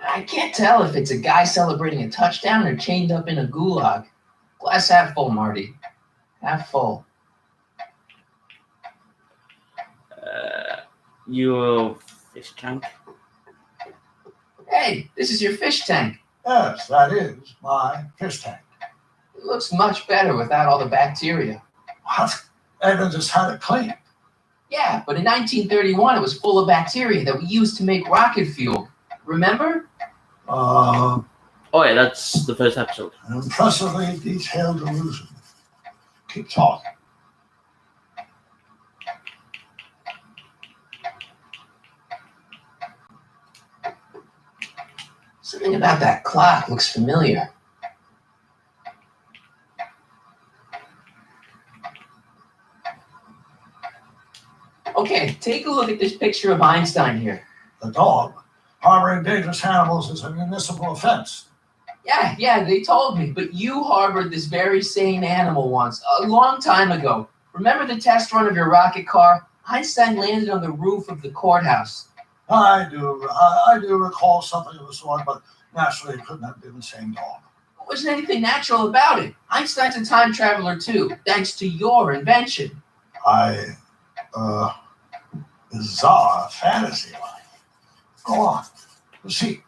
Speaker 2: I can't tell if it's a guy celebrating a touchdown or chained up in a gulag. Glass half full, Marty. Half full.
Speaker 1: Your fish tank.
Speaker 2: Hey, this is your fish tank.
Speaker 17: Yes, that is my fish tank.
Speaker 2: It looks much better without all the bacteria.
Speaker 17: What? Edna just had it cleaned.
Speaker 2: Yeah, but in 1931 it was full of bacteria that we used to make rocket fuel. Remember?
Speaker 1: Oh yeah, that's the first episode.
Speaker 17: An impressively detailed illusion. Keep talking.
Speaker 2: Something about that clock looks familiar. Okay, take a look at this picture of Einstein here.
Speaker 17: The dog harboring dangerous animals is a municipal offense.
Speaker 2: Yeah, they told me, but you harbored this very same animal once, a long time ago. Remember the test run of your rocket car? Einstein landed on the roof of the courthouse.
Speaker 17: I do recall something of the sort, but naturally it couldn't have been the same dog.
Speaker 2: There wasn't anything natural about it. Einstein's a time traveler too, thanks to your invention.
Speaker 17: Bizarre fantasy life. Go on. Proceed.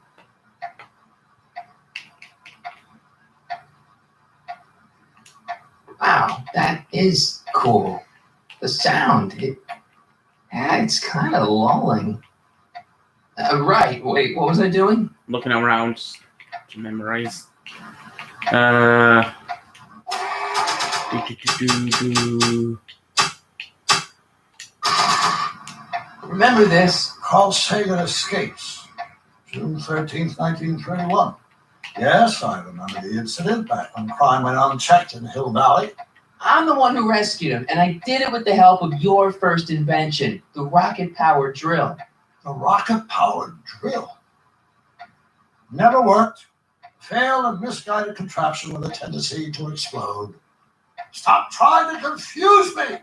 Speaker 2: Wow, that is cool. The sound, it's kind of lulling. Right, wait, what was I doing?
Speaker 1: Looking around to memorize.
Speaker 2: Remember this?
Speaker 17: Carl Sagan escapes. June 13th, 1931. Yes, I remember the incident back when crime went unchecked in Hill Valley.
Speaker 2: I'm the one who rescued him, and I did it with the help of your first invention, the rocket-powered drill.
Speaker 17: The rocket-powered drill? Never worked. Failed and misguided contraption with a tendency to explode. Stop trying to confuse me!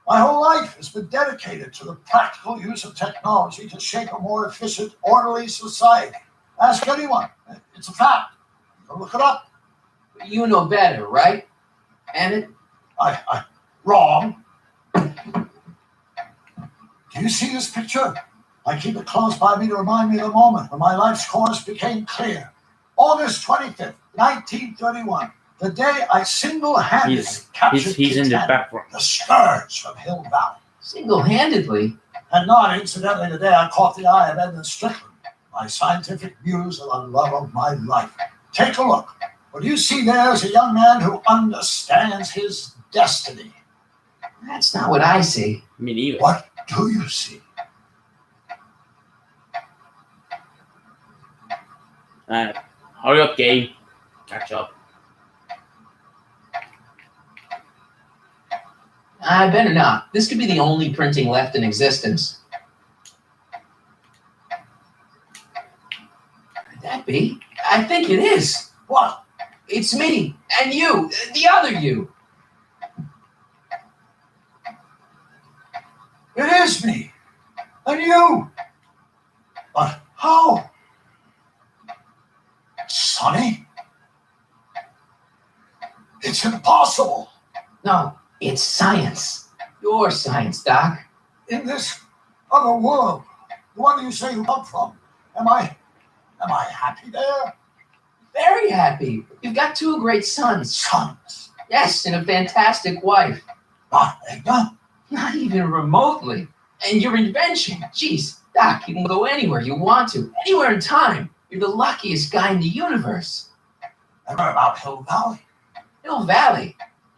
Speaker 17: My whole life has been dedicated to the practical use of technology to shape a more efficient, orderly society. Ask anyone. It's a fact. You can look it up.
Speaker 2: You know better, right? Emmett?
Speaker 17: I wrong. Do you see this picture? I keep it close by me to remind me of the moment when my life's course became clear. August 25th, 1931. The day I single-handedly captured
Speaker 1: he's in the background.
Speaker 17: The scourge from Hill Valley.
Speaker 2: Single-handedly?
Speaker 17: And not incidentally the day I caught the eye of Edmund Strickland, my scientific muse and the love of my life. Take a look. What you see there is a young man who understands his destiny.
Speaker 2: That's not what I see.
Speaker 1: Me neither.
Speaker 17: What do you see?
Speaker 1: Hurry up, game. Catch up.
Speaker 2: I better not. This could be the only printing left in existence. Could that be? I think it is.
Speaker 17: What?
Speaker 2: It's me and you, the other you.
Speaker 17: It is me. And you. But how? Sonny? It's impossible.
Speaker 2: No, it's science. Your science, Doc.
Speaker 17: In this other world, the one you say you come from, am I happy there?
Speaker 2: Very happy. You've got 2 great sons.
Speaker 17: Sons?
Speaker 2: Yes, and a fantastic wife.
Speaker 17: Not Edna?
Speaker 2: Not even remotely. And your invention. Jeez, Doc, you can go anywhere you want to. Anywhere in time. You're the luckiest guy in the universe.
Speaker 17: And what about Hill Valley?
Speaker 2: Hill Valley?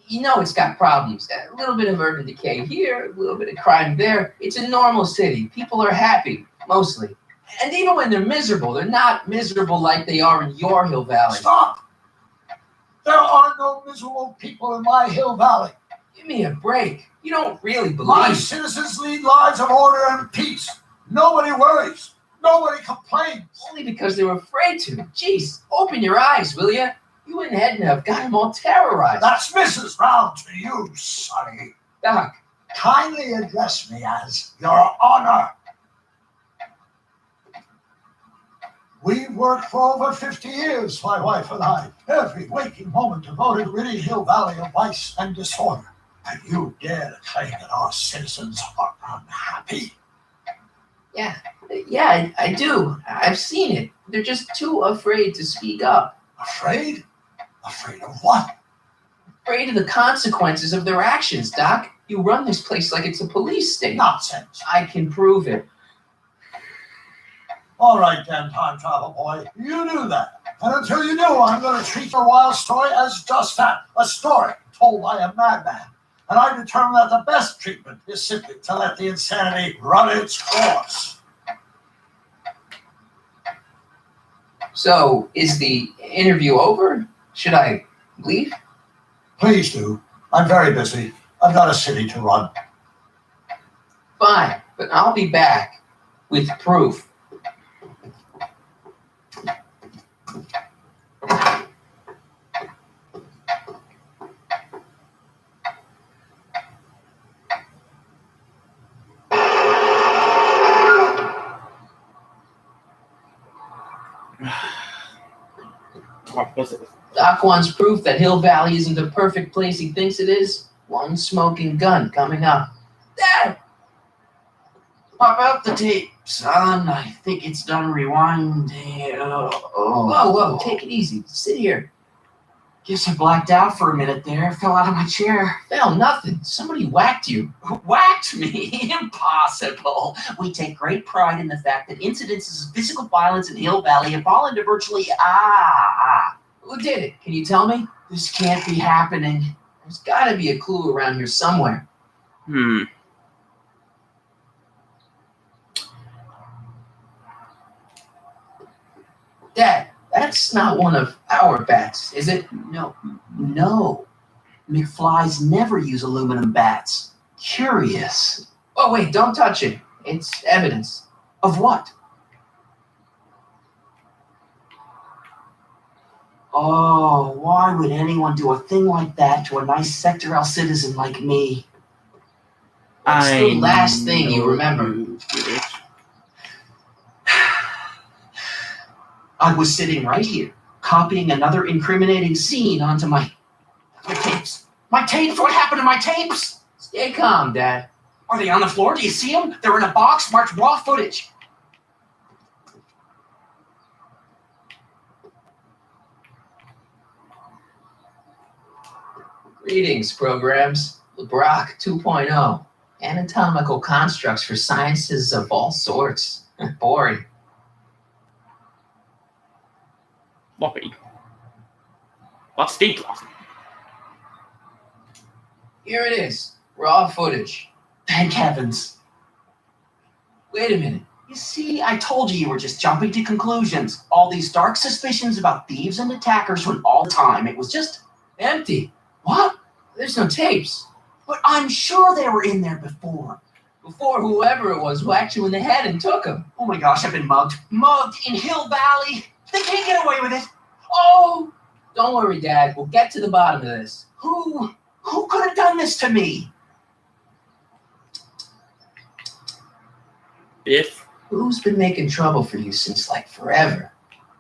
Speaker 2: You know it's got problems. A little bit of urban decay here, a little bit of crime there. It's a normal city. People are happy, mostly. And even when they're miserable, they're not miserable like they are in your Hill Valley.
Speaker 17: Stop! There are no miserable people in my Hill Valley.
Speaker 2: Give me a break. You don't really believe.
Speaker 17: My citizens lead lives of order and peace. Nobody worries. Nobody complains.
Speaker 2: Only because they were afraid to. Jeez, open your eyes, will you? You and Edna have got them all terrorized.
Speaker 17: That's Mrs. Brown to you, Sonny.
Speaker 2: Doc.
Speaker 17: Kindly address me as Your Honor. We've worked for over 50 years, my wife and I, every waking moment devoted to ridding Hill Valley of vice and disorder. And you dare to claim that our citizens are unhappy?
Speaker 2: Yeah, I do. I've seen it. They're just too afraid to speak up.
Speaker 17: Afraid? Afraid of what?
Speaker 2: Afraid of the consequences of their actions, Doc. You run this place like it's a police state.
Speaker 17: Nonsense.
Speaker 2: I can prove it.
Speaker 17: All right then, time travel boy. You do that. And until you do, I'm going to treat your wild story as just that. A story told by a madman. And I determine that the best treatment is simply to let the insanity run its course.
Speaker 2: So, is the interview over? Should I leave?
Speaker 17: Please do. I'm very busy. I've got a city to run.
Speaker 2: Fine, but I'll be back with proof. Doc wants proof that Hill Valley isn't the perfect place he thinks it is. One smoking gun coming up. Dad!
Speaker 12: Pop out the tape, son. I think it's done rewinding.
Speaker 2: Whoa, take it easy. Sit here.
Speaker 12: Guess I blacked out for a minute there. Fell out of my chair.
Speaker 2: Fell nothing. Somebody whacked you.
Speaker 12: Whacked me? Impossible. We take great pride in the fact that incidences of physical violence in Hill Valley have fallen to virtually
Speaker 2: Who did it? Can you tell me?
Speaker 12: This can't be happening.
Speaker 2: There's got to be a clue around here somewhere. Dad, that's not one of our bats, is it?
Speaker 12: No. McFlies never use aluminum bats. Curious.
Speaker 2: Oh, wait, don't touch it. It's evidence.
Speaker 12: Of what? Oh, why would anyone do a thing like that to a nice Sector L citizen like me?
Speaker 2: What's the last thing you remember?
Speaker 12: I was sitting right here, copying another incriminating scene onto my tapes. My tapes? What happened to my tapes?
Speaker 2: Stay calm, Dad.
Speaker 12: Are they on the floor? Do you see them? They're in a box marked raw footage.
Speaker 2: Greetings, programs. LeBrock 2.0. Anatomical constructs for sciences of all sorts. Boring.
Speaker 1: Floppy. What's deep lock?
Speaker 2: Here it is. Raw footage.
Speaker 12: Thank heavens.
Speaker 2: Wait a minute.
Speaker 12: You see, I told you were just jumping to conclusions. All these dark suspicions about thieves and attackers went all the time. It was just
Speaker 2: empty.
Speaker 12: What?
Speaker 2: There's no tapes.
Speaker 12: But I'm sure they were in there before.
Speaker 2: Before whoever it was whacked you in the head and took them.
Speaker 12: Oh my gosh, I've been mugged. Mugged in Hill Valley. They can't get away with it.
Speaker 2: Oh! Don't worry, Dad. We'll get to the bottom of this.
Speaker 12: Who could have done this to me?
Speaker 1: Biff.
Speaker 2: Who's been making trouble for you since, like, forever?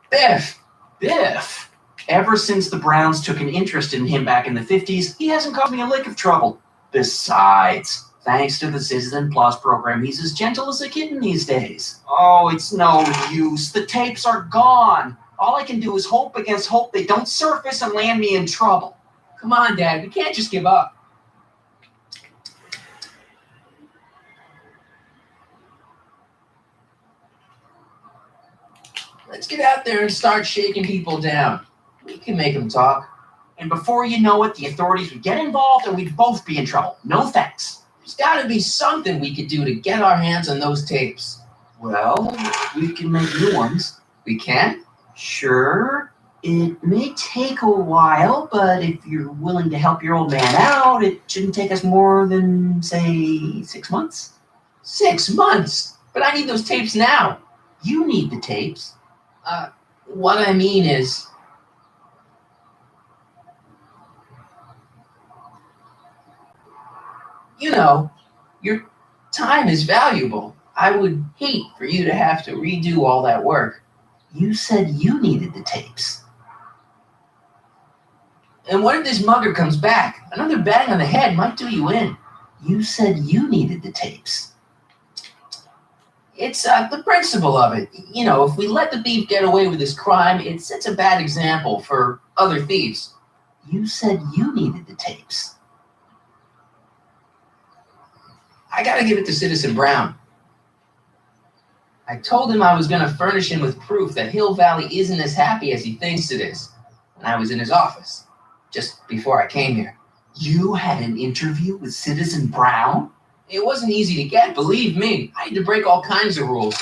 Speaker 2: Biff!
Speaker 12: Biff? Ever since the Browns took an interest in him back in the 50s, he hasn't caused me a lick of trouble. Besides, thanks to the Citizen Plus program, he's as gentle as a kitten these days. Oh, it's no use. The tapes are gone. All I can do is hope against hope they don't surface and land me in trouble.
Speaker 2: Come on, Dad. We can't just give up. Let's get out there and start shaking people down. We can make them talk.
Speaker 12: And before you know it, the authorities would get involved and we'd both be in trouble. No thanks.
Speaker 2: There's got to be something we could do to get our hands on those tapes.
Speaker 12: Well, we can make new ones.
Speaker 2: We can?
Speaker 12: Sure. It may take a while, but if you're willing to help your old man out, it shouldn't take us more than, say, 6 months.
Speaker 2: 6 months? But I need those tapes now.
Speaker 12: You need the tapes.
Speaker 2: What I mean is... You know, your time is valuable. I would hate for you to have to redo all that work.
Speaker 12: You said you needed the tapes.
Speaker 2: And what if this mugger comes back? Another bang on the head might do you in.
Speaker 12: You said you needed the tapes.
Speaker 2: It's the principle of it. You know, if we let the thief get away with his crime, it sets a bad example for other thieves.
Speaker 12: You said you needed the tapes.
Speaker 2: I gotta give it to Citizen Brown. I told him I was gonna furnish him with proof that Hill Valley isn't as happy as he thinks it is when I was in his office, just before I came here.
Speaker 12: You had an interview with Citizen Brown?
Speaker 2: It wasn't easy to get, believe me. I had to break all kinds of rules.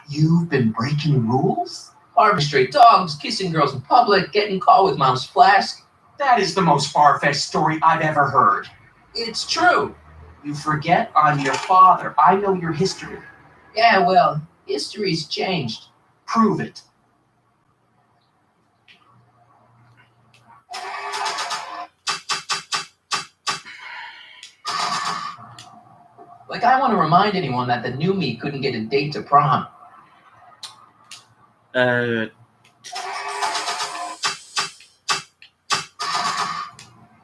Speaker 12: You've been breaking rules?
Speaker 2: Harboring stray dogs, kissing girls in public, getting caught with Mom's flask.
Speaker 12: That is the most far-fetched story I've ever heard.
Speaker 2: It's true.
Speaker 12: You forget I'm your father. I know your history.
Speaker 2: Yeah, well, history's changed.
Speaker 12: Prove it.
Speaker 2: Like I want to remind anyone that the new me couldn't get a date to prom. Read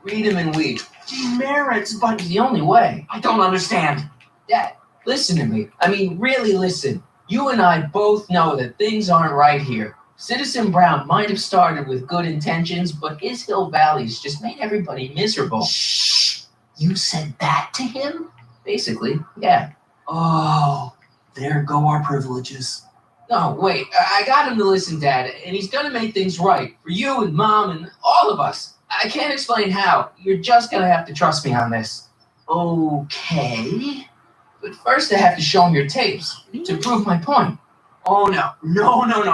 Speaker 2: him and weep.
Speaker 12: Demerits, but
Speaker 2: the only way.
Speaker 12: I don't understand.
Speaker 2: Dad, listen to me. I mean, really listen. You and I both know that things aren't right here. Citizen Brown might have started with good intentions, but his Hill Valley's just made everybody miserable.
Speaker 12: Shh! You said that to him?
Speaker 2: Basically, yeah.
Speaker 12: Oh, there go our privileges.
Speaker 2: No, wait. I got him to listen, Dad, and he's gonna make things right for you and Mom and all of us. I can't explain how. You're just gonna have to trust me on this.
Speaker 12: Okay.
Speaker 2: But first I have to show him your tapes to prove my point.
Speaker 12: Oh, no.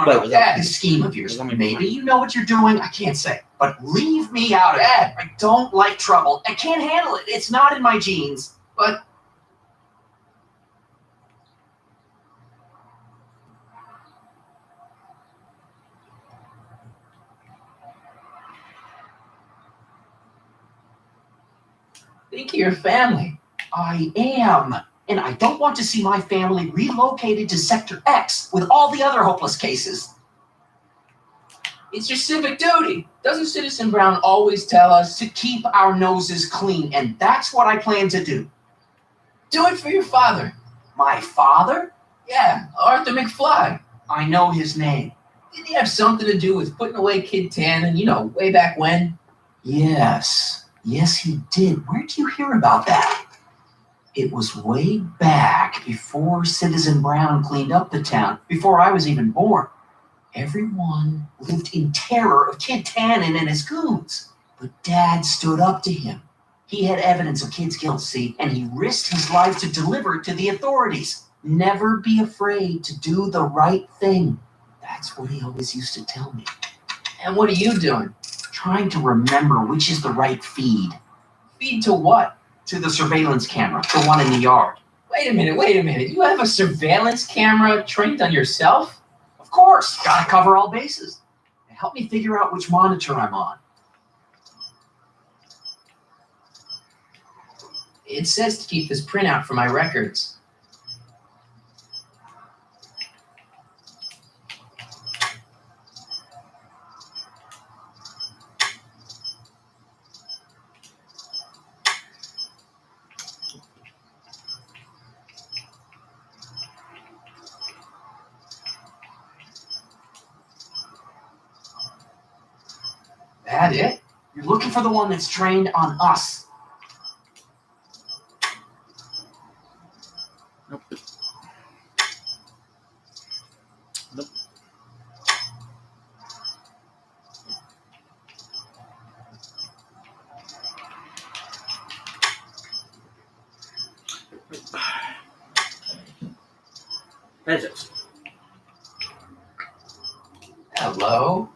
Speaker 1: Wait,
Speaker 12: Dad, this scheme of yours. Maybe you know what you're doing. I can't say. But leave me out of it.
Speaker 2: Dad,
Speaker 12: I don't like trouble. I can't handle it. It's not in my genes.
Speaker 2: but... Think of your family.
Speaker 12: I am. And I don't want to see my family relocated to Sector X with all the other hopeless cases.
Speaker 2: It's your civic duty. Doesn't Citizen Brown always tell us
Speaker 12: To keep our noses clean, and that's what I plan to do.
Speaker 2: do it for your father?
Speaker 12: My father?
Speaker 2: Yeah, Arthur McFly.
Speaker 12: I know his name.
Speaker 2: Did he have something to do with putting away Kid Tannen, you know, way back when?
Speaker 12: Yes, he did. Where'd you hear about that? It was way back before Citizen Brown cleaned up the town, before I was even born. Everyone lived in terror of Kid Tannen and his goons. But Dad stood up to him. He had evidence of Kid's guilt, see, and he risked his life to deliver it to the authorities. Never be afraid to do the right thing. That's what he always used to tell me.
Speaker 2: And what are you doing?
Speaker 12: Trying to remember which is the right feed.
Speaker 2: Feed to what?
Speaker 12: To the surveillance camera, the one in the yard.
Speaker 2: Wait a minute. You have a surveillance camera trained on yourself?
Speaker 12: Of course, gotta cover all bases. Help me figure out which monitor I'm on.
Speaker 2: It says to keep this printout for my records. that it?
Speaker 12: You're looking for the one that's trained on us.
Speaker 1: Nope. Nope. That's it.
Speaker 2: Hello?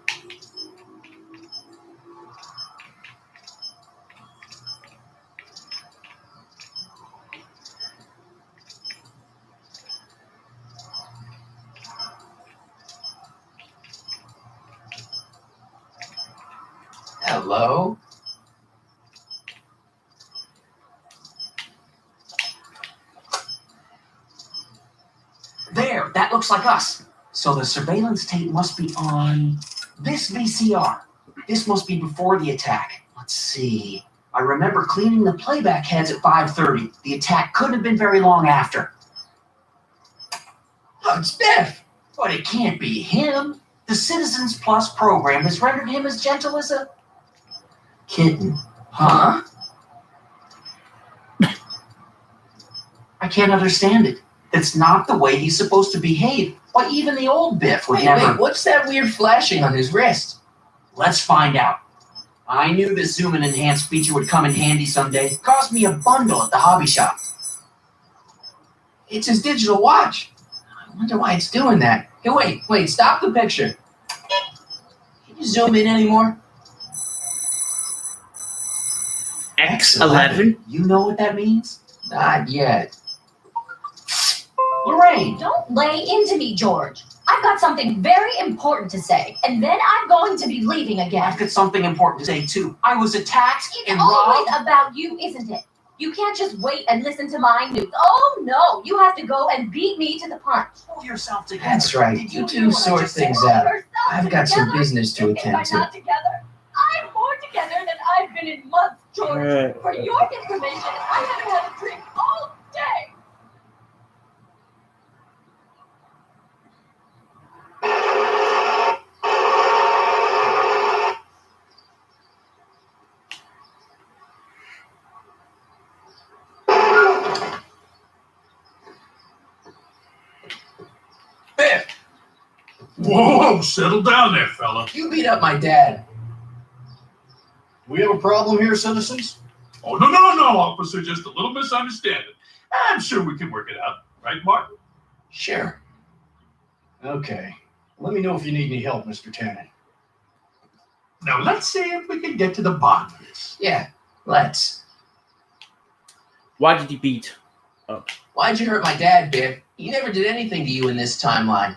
Speaker 2: Hello?
Speaker 12: There, that looks like us. So the surveillance tape must be on this VCR. This must be before the attack. Let's see. I remember cleaning the playback heads at 5:30. The attack couldn't have been very long after.
Speaker 2: Oh, it's Biff!
Speaker 12: But it can't be him. The Citizens Plus program has rendered him as gentle as a kitten.
Speaker 2: Huh?
Speaker 12: I can't understand it. It's not the way he's supposed to behave. Why, even the old Biff would never...
Speaker 2: Wait, what's that weird flashing on his wrist?
Speaker 12: Let's find out. I knew this zoom and enhance feature would come in handy someday. It cost me a bundle at the hobby shop.
Speaker 2: It's his digital watch. I wonder why it's doing that. Hey, wait, stop the picture. Can you zoom in anymore?
Speaker 1: X11?
Speaker 12: You know what that means?
Speaker 2: Not yet.
Speaker 12: Lorraine!
Speaker 11: Don't lay into me, George. I've got something very important to say, and then I'm going to be leaving again.
Speaker 12: I've got something important to say, too. I was attacked
Speaker 11: It's
Speaker 12: and
Speaker 11: always
Speaker 12: robbed.
Speaker 11: about you, isn't it? You can't just wait and listen to my news. Oh, no. You have to go and beat me to the punch.
Speaker 12: Pull yourself together.
Speaker 2: That's right.
Speaker 12: Did
Speaker 2: You
Speaker 12: hear
Speaker 2: two
Speaker 12: what I
Speaker 2: sort
Speaker 12: just said?
Speaker 2: things out.
Speaker 11: Yourself
Speaker 2: I've got some
Speaker 11: together.
Speaker 2: business to
Speaker 11: You think
Speaker 2: attend
Speaker 11: I'm
Speaker 2: to.
Speaker 11: not together? I'm more together than I've been in months, George. For your information, I haven't had a drink all day.
Speaker 2: Biff!
Speaker 8: Whoa, settle down there, fella.
Speaker 2: You beat up my dad.
Speaker 5: We have a problem here, citizens?
Speaker 8: Oh, no, officer. Just a little misunderstanding. I'm sure we can work it out. Right, Martin?
Speaker 2: Sure.
Speaker 5: Okay. Let me know if you need any help, Mr. Tannen.
Speaker 8: Now, let's see if we can get to the bottom of this.
Speaker 2: Yeah, let's.
Speaker 1: Why did you beat?
Speaker 2: Why'd you hurt my dad, Biff? He never did anything to you in this timeline.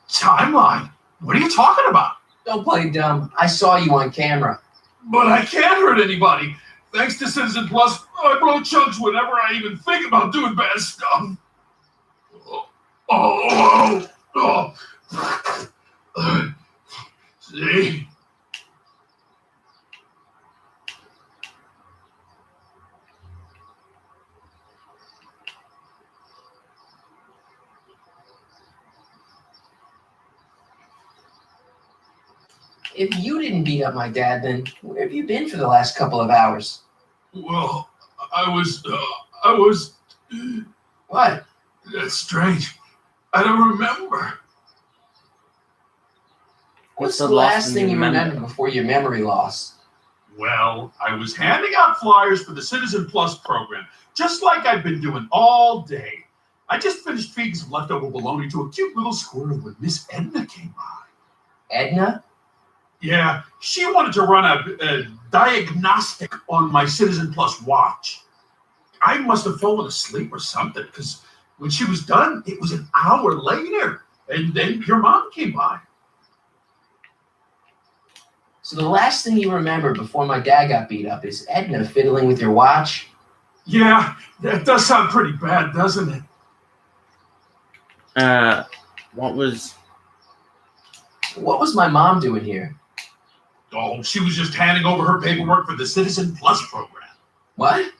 Speaker 8: Timeline? What are you talking about?
Speaker 2: Don't play dumb. I saw you on camera.
Speaker 8: But I can't hurt anybody. Thanks to Citizen Plus, I blow chunks whenever I even think about doing bad stuff. See?
Speaker 2: If you didn't beat up my dad, then where have you been for the last couple of hours?
Speaker 8: Well, I was.
Speaker 2: What?
Speaker 8: That's strange. I don't remember.
Speaker 2: What's the last thing you remember before your memory loss?
Speaker 8: Well, I was handing out flyers for the Citizen Plus program, just like I've been doing all day. I just finished feeding some leftover bologna to a cute little squirrel when Miss Edna came by.
Speaker 2: Edna?
Speaker 8: Yeah, she wanted to run a diagnostic on my Citizen Plus watch. I must have fallen asleep or something, because when she was done, it was an hour later. And then your mom came by.
Speaker 2: So the last thing you remember before my dad got beat up is Edna fiddling with your watch?
Speaker 8: Yeah, that does sound pretty bad, doesn't it?
Speaker 1: What was
Speaker 2: my mom doing here?
Speaker 8: Oh, she was just handing over her paperwork for the Citizen Plus program.
Speaker 2: What?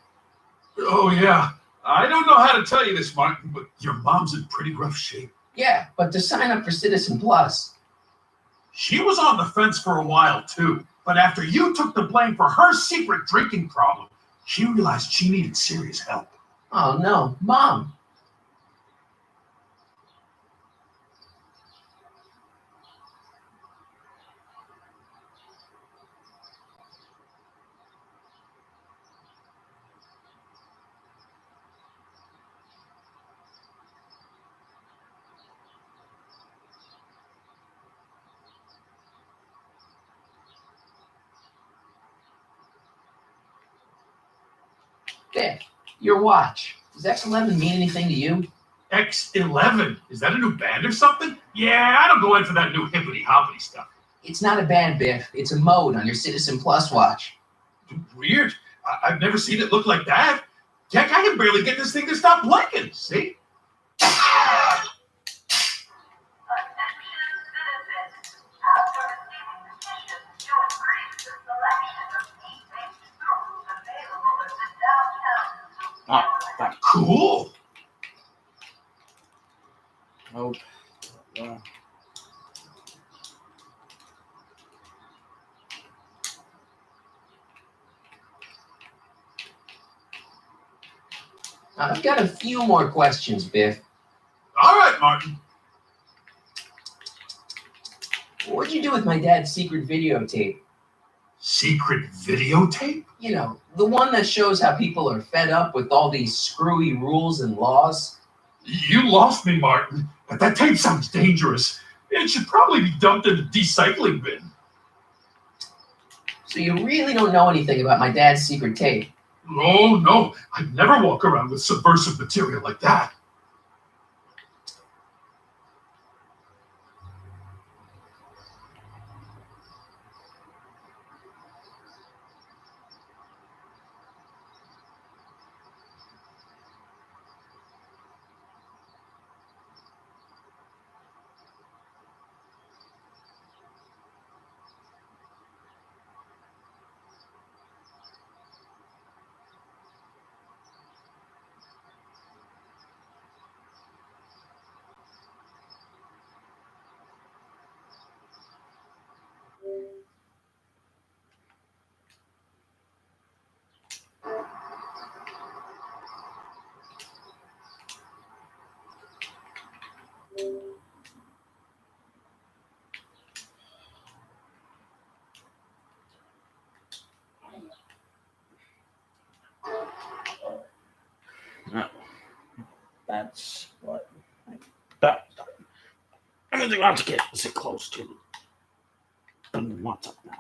Speaker 8: Oh, yeah. I don't know how to tell you this, Martin, but your mom's in pretty rough shape.
Speaker 2: Yeah, but to sign up for Citizen Plus.
Speaker 8: She was on the fence for a while, too. But after you took the blame for her secret drinking problem, she realized she needed serious help.
Speaker 2: Oh no, Mom. There, your watch. Does X11 mean anything to you?
Speaker 8: X11? Is that a new band or something? Yeah, I don't go in for that new hippity-hoppity stuff.
Speaker 2: It's not a band, Biff. It's a mode on your Citizen Plus watch.
Speaker 8: Weird. I've never seen it look like that. Heck, I can barely get this thing to stop blinking. See? Cool.
Speaker 1: Oh. Yeah.
Speaker 2: I've got a few more questions, Biff.
Speaker 8: All right, Martin.
Speaker 2: What'd you do with my dad's secret videotape?
Speaker 8: Secret videotape?
Speaker 2: You know, the one that shows how people are fed up with all these screwy rules and laws.
Speaker 8: You lost me, Martin, but that tape sounds dangerous. It should probably be dumped in the recycling bin.
Speaker 2: So you really don't know anything about my dad's secret tape?
Speaker 8: Oh, no. I'd never walk around with subversive material like that.
Speaker 1: No. That's what that. I'm going to have to get sit close to. What's up now?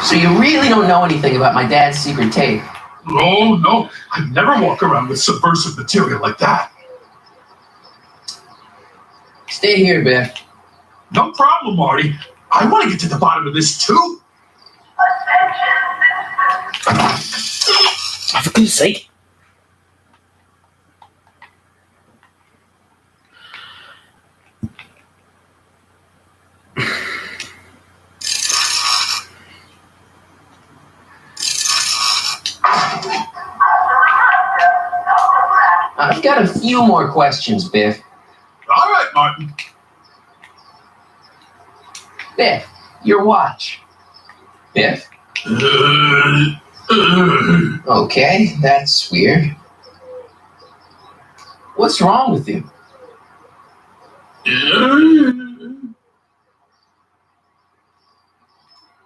Speaker 2: So you really don't know anything about my dad's secret tape?
Speaker 8: Oh, no. I'd never walk around with subversive material like that.
Speaker 2: Stay here, Biff.
Speaker 8: No problem, Marty. I want to get to the bottom of this, too.
Speaker 1: For goodness sake.
Speaker 2: I've got a few more questions, Biff.
Speaker 8: All right, Martin.
Speaker 2: Biff, your watch. Biff? Okay, that's weird. What's wrong with you?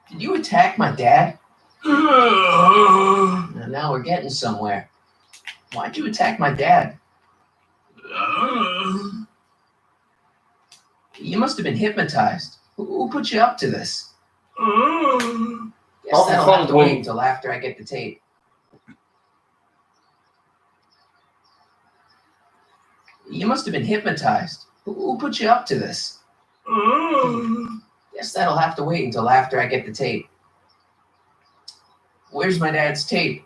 Speaker 2: Did you attack my dad? Now we're getting somewhere. Why'd you attack my dad? You must have been hypnotized. Who put you up to this? Guess that'll have to wait until after I get the tape. You must have been hypnotized. Who put you up to this? Guess that'll have to wait until after I get the tape. Where's my dad's tape?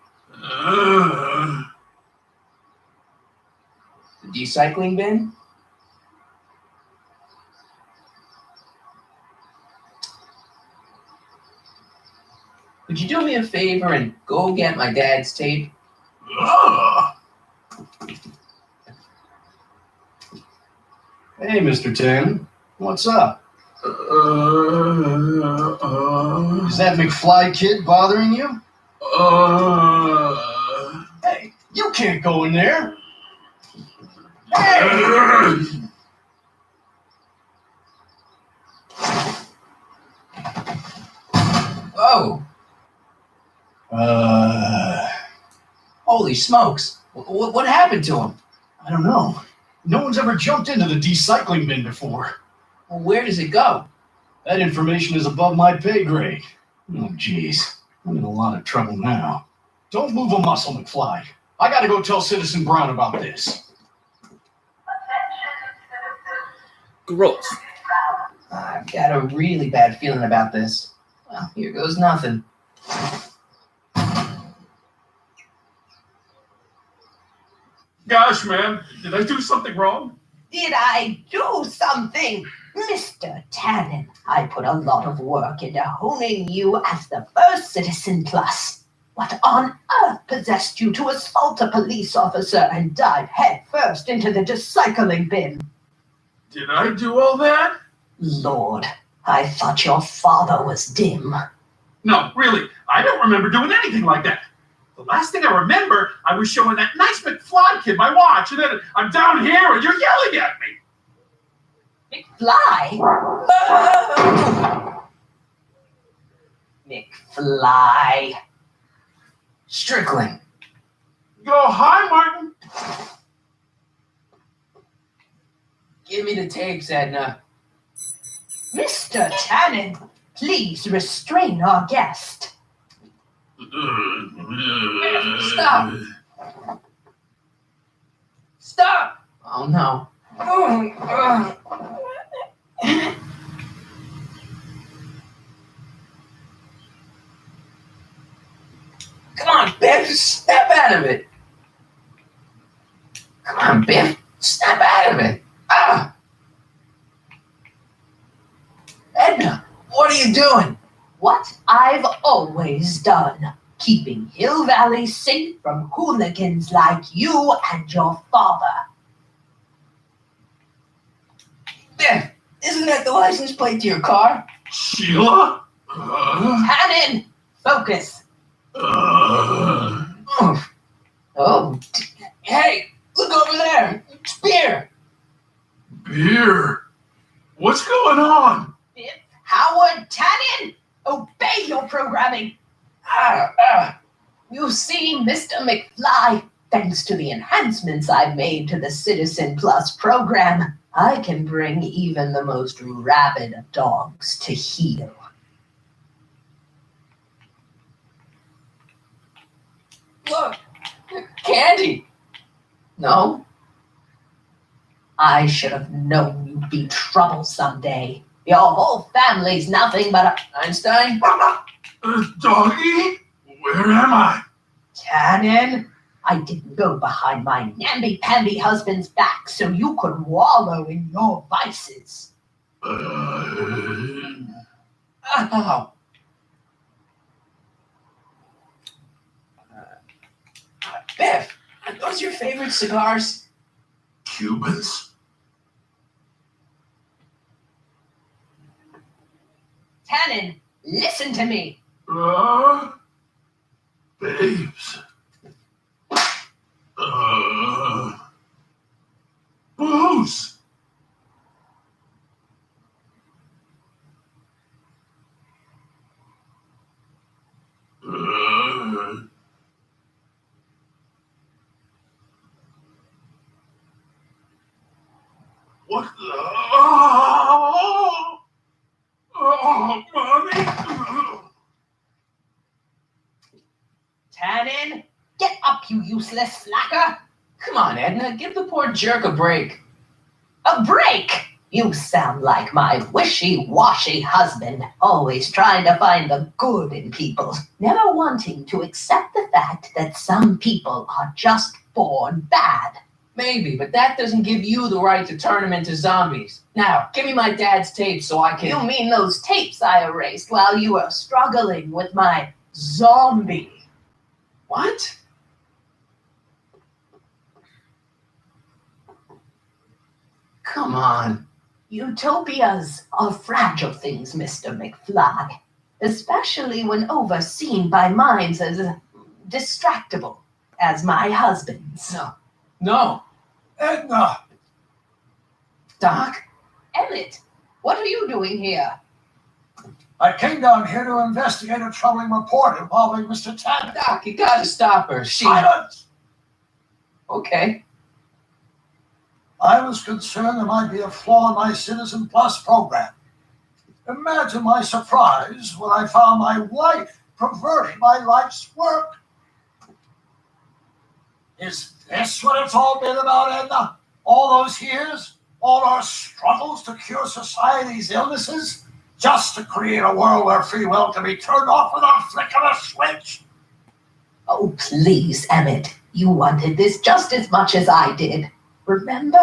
Speaker 2: recycling bin? Could you do me a favor and go get my dad's tape?
Speaker 5: Hey, Mr. Tim. What's up? Is that McFly kid bothering you? Hey, you can't go in there. Hey!
Speaker 2: Oh. Holy smokes. What happened to him?
Speaker 5: I don't know. No one's ever jumped into the recycling bin before.
Speaker 2: Well, where does it go?
Speaker 5: That information is above my pay grade. Oh, jeez. I'm in a lot of trouble now. Don't move a muscle, McFly. I gotta go tell Citizen Brown about this.
Speaker 1: Gross.
Speaker 2: I've got a really bad feeling about this. Well, here goes nothing.
Speaker 8: Gosh, man, did I do something wrong?
Speaker 13: Did I do something? Mr. Tannen, I put a lot of work into honing you as the first Citizen Plus. What on earth possessed you to assault a police officer and dive headfirst into the recycling bin?
Speaker 8: Did I do all that?
Speaker 13: Lord, I thought your father was dim.
Speaker 8: No, really, I don't remember doing anything like that. The last thing I remember, I was showing that nice McFly kid my watch, and then I'm down here and you're yelling at me.
Speaker 13: McFly? McFly.
Speaker 2: Strickland.
Speaker 8: Oh, hi, Martin.
Speaker 2: Give me the tapes, Edna.
Speaker 13: Mr. Tannen, please restrain our guest.
Speaker 2: Stop. Stop. Oh, no. Come on, Biff, snap out of it. Come on, Biff, snap out of it. Ah! Edna, what are you doing?
Speaker 13: What I've always done, keeping Hill Valley safe from hooligans like you and your father.
Speaker 2: Biff, isn't that the license plate to your car?
Speaker 8: Sheila?
Speaker 13: Tannen, focus.
Speaker 2: Oh, hey, look over there. It's beer.
Speaker 8: Beer? What's going on?
Speaker 13: Biff Howard Tannen, obey your programming. You see, Mr. McFly, thanks to the enhancements I've made to the Citizen Plus program, I can bring even the most rabid of dogs to heel.
Speaker 2: Look, candy. No?
Speaker 13: I should have known you'd be trouble someday. Your whole family's nothing but a...
Speaker 2: Einstein?
Speaker 8: Doggy? Where am I?
Speaker 13: Tannen, I didn't go behind my namby-pamby husband's back so you could wallow in your vices.
Speaker 2: Oh. Biff, are those your favorite cigars?
Speaker 8: Cubans?
Speaker 13: Tannen, listen to me.
Speaker 8: Babes. Booze. What the? Oh, Mommy.
Speaker 13: Tannen, get up, you useless slacker.
Speaker 2: Come on, Edna, give the poor jerk a break.
Speaker 13: A break? You sound like my wishy-washy husband, always trying to find the good in people, never wanting to accept the fact that some people are just born bad.
Speaker 2: Maybe, but that doesn't give you the right to turn them into zombies. Now, give me my dad's tapes so I can...
Speaker 13: You mean those tapes I erased while you were struggling with my zombie?
Speaker 2: What? Come on.
Speaker 13: Utopias are fragile things, Mr. McFly, especially when overseen by minds as distractible as my husband's.
Speaker 2: No.
Speaker 17: Edna!
Speaker 2: Doc?
Speaker 13: Emmett, what are you doing here?
Speaker 17: I came down here to investigate a troubling report involving Mr. Tanner.
Speaker 2: Doc, you gotta stop her.
Speaker 17: Silence!
Speaker 2: Okay.
Speaker 17: I was concerned there might be a flaw in my Citizen Plus program. Imagine my surprise when I found my wife perverting my life's work. Is this what it's all been about, Edna? All those years? All our struggles to cure society's illnesses? Just to create a world where free will can be turned off with a flick of a switch?
Speaker 13: Oh, please, Emmett. You wanted this just as much as I did. Remember?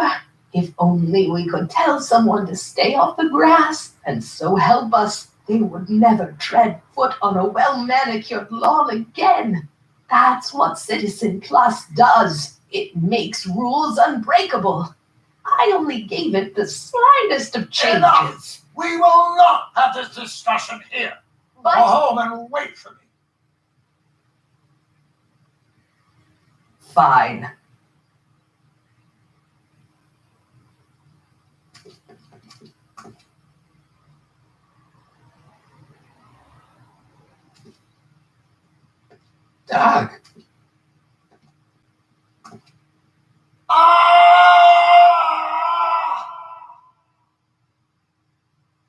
Speaker 13: If only we could tell someone to stay off the grass and so help us, they would never tread foot on a well-manicured lawn again. That's what Citizen Plus does. It makes rules unbreakable. I only gave it the slightest of changes.
Speaker 17: Enough! We will not have this discussion here.
Speaker 13: But
Speaker 17: go home and wait for me.
Speaker 13: Fine.
Speaker 2: Doc.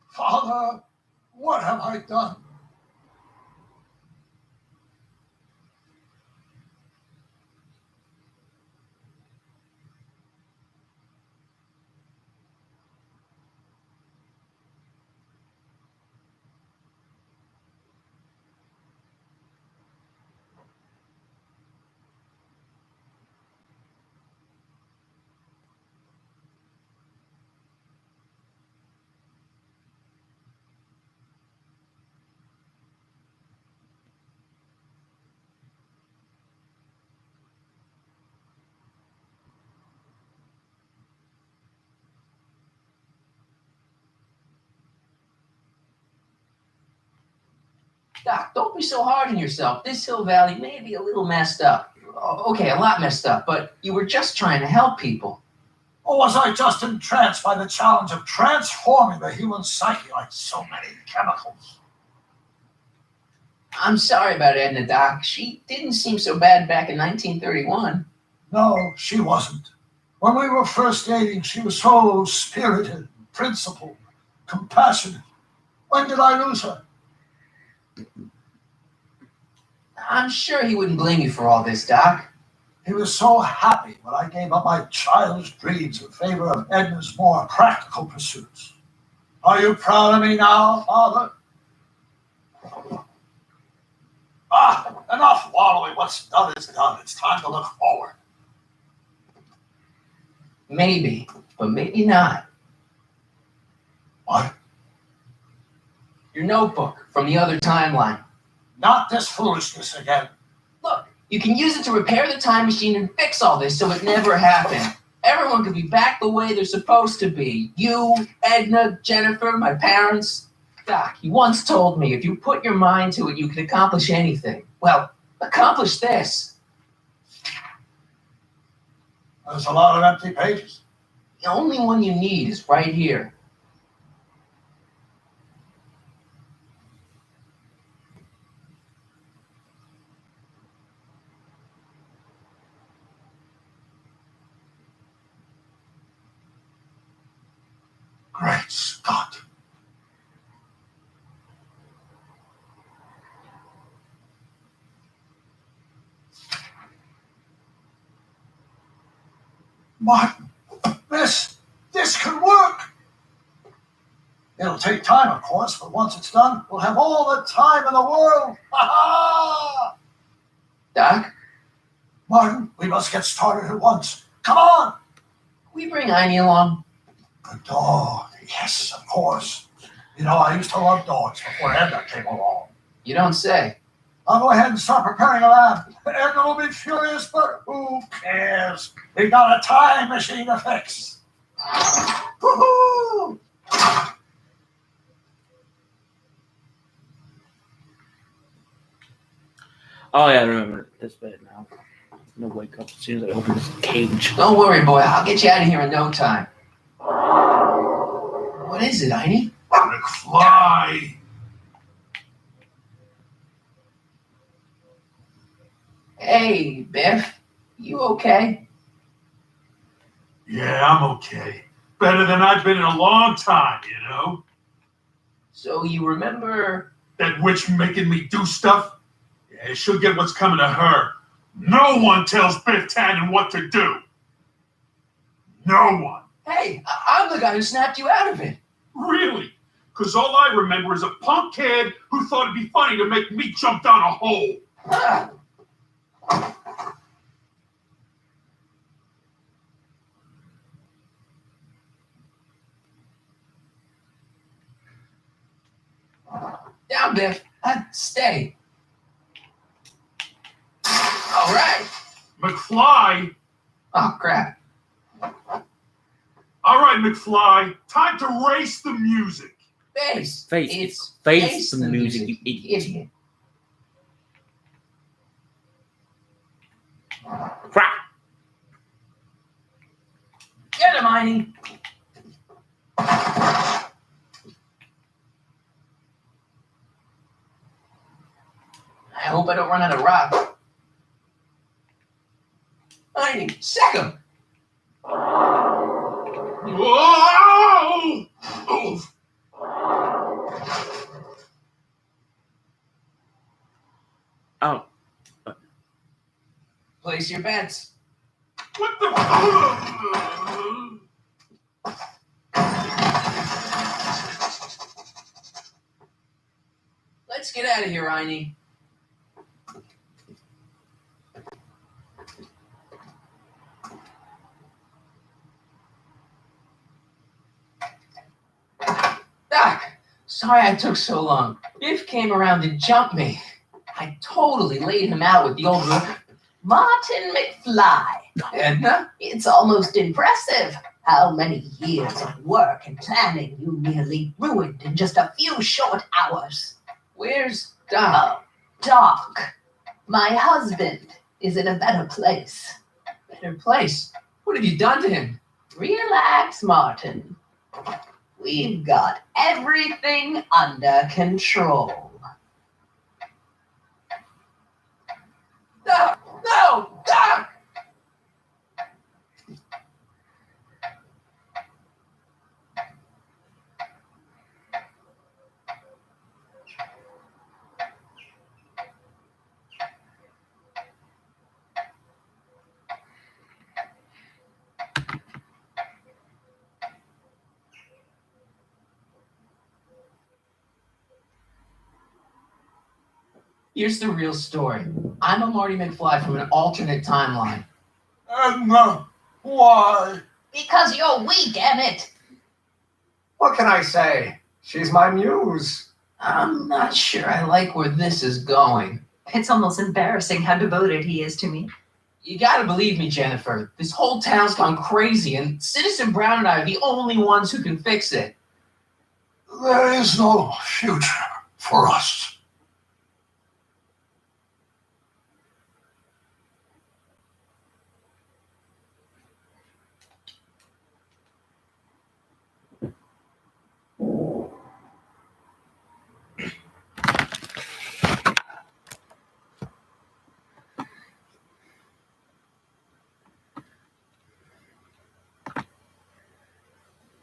Speaker 17: Father, what have I done?
Speaker 2: Doc, don't be so hard on yourself. This Hill Valley may be a little messed up. Okay, a lot messed up, but you were just trying to help people.
Speaker 17: Or was I just entranced by the challenge of transforming the human psyche like so many chemicals?
Speaker 2: I'm sorry about Edna, Doc. She didn't seem so bad back in 1931.
Speaker 17: No, she wasn't. When we were first dating, she was so spirited, principled, compassionate. When did I lose her?
Speaker 2: I'm sure he wouldn't blame you for all this, Doc.
Speaker 17: He was so happy when I gave up my childish dreams in favor of Edna's more practical pursuits. Are you proud of me now, Father? Enough wallowing. What's done is done. It's time to look forward.
Speaker 2: Maybe, but maybe not.
Speaker 17: What?
Speaker 2: Your notebook from the other timeline.
Speaker 17: Not this foolishness again.
Speaker 2: Look, you can use it to repair the time machine and fix all this so it never happened. Everyone could be back the way they're supposed to be. You, Edna, Jennifer, my parents. Doc, you once told me if you put your mind to it, you can accomplish anything. Well, accomplish this.
Speaker 17: There's a lot of empty pages.
Speaker 2: The only one you need is right here.
Speaker 17: Great Scott. Martin, this could work. It'll take time, of course, but once it's done, we'll have all the time in the world. Ha-ha!
Speaker 2: Doc?
Speaker 17: Martin, we must get started at once. Come on!
Speaker 2: We bring Heine along.
Speaker 17: A dog. Yes, of course. You know, I used to love dogs before Edna came along.
Speaker 2: You don't say.
Speaker 17: I'll go ahead and start preparing a lab. Edna will be furious, but who cares? We got a time machine to fix. Woohoo!
Speaker 1: Oh yeah, I remember this bit now. I'm gonna wake up as soon as I open this cage.
Speaker 2: Don't worry, boy. I'll get you out of here in no time. What is it, Heine?
Speaker 8: McFly!
Speaker 2: Hey, Biff. You okay?
Speaker 8: Yeah, I'm okay. Better than I've been in a long time, you know?
Speaker 2: So you remember...
Speaker 8: That witch making me do stuff? Yeah, she'll get what's coming to her. No one tells Biff Tannen what to do. No one.
Speaker 2: Hey, I'm the guy who snapped you out of it.
Speaker 8: Really? Because all I remember is a punk kid who thought it'd be funny to make me jump down a hole.
Speaker 2: Ah. Down, Biff. Stay. All right.
Speaker 8: McFly?
Speaker 2: Oh, crap.
Speaker 8: All right, McFly. Time to race the music.
Speaker 2: Face.
Speaker 1: Face the music, you
Speaker 2: idiot.
Speaker 1: Crap!
Speaker 2: Get him, Heine. I hope I don't run out of rock. Heine, sack him.
Speaker 8: Whoa! Oof.
Speaker 1: Oh.
Speaker 2: Place your bets.
Speaker 8: What the?
Speaker 2: Let's get out of here, Heine. Doc, sorry I took so long. Biff came around to jump me. I totally laid him out with the old
Speaker 13: Martin McFly.
Speaker 2: Edna.
Speaker 13: It's almost impressive how many years of work and planning you nearly ruined in just a few short hours.
Speaker 2: Where's Doc?
Speaker 13: Oh, Doc. My husband is in a better place.
Speaker 2: Better place? What have you done to him?
Speaker 13: Relax, Martin. We've got everything under control.
Speaker 2: No! No! Doc! Here's the real story. I'm a Marty McFly from an alternate timeline.
Speaker 17: Edna, why?
Speaker 13: Because you're weak, Emmett.
Speaker 18: What can I say? She's my muse.
Speaker 2: I'm not sure I like where this is going.
Speaker 19: It's almost embarrassing how devoted he is to me.
Speaker 2: You gotta believe me, Jennifer. This whole town's gone crazy, and Citizen Brown and I are the only ones who can fix it.
Speaker 17: There is no future for us.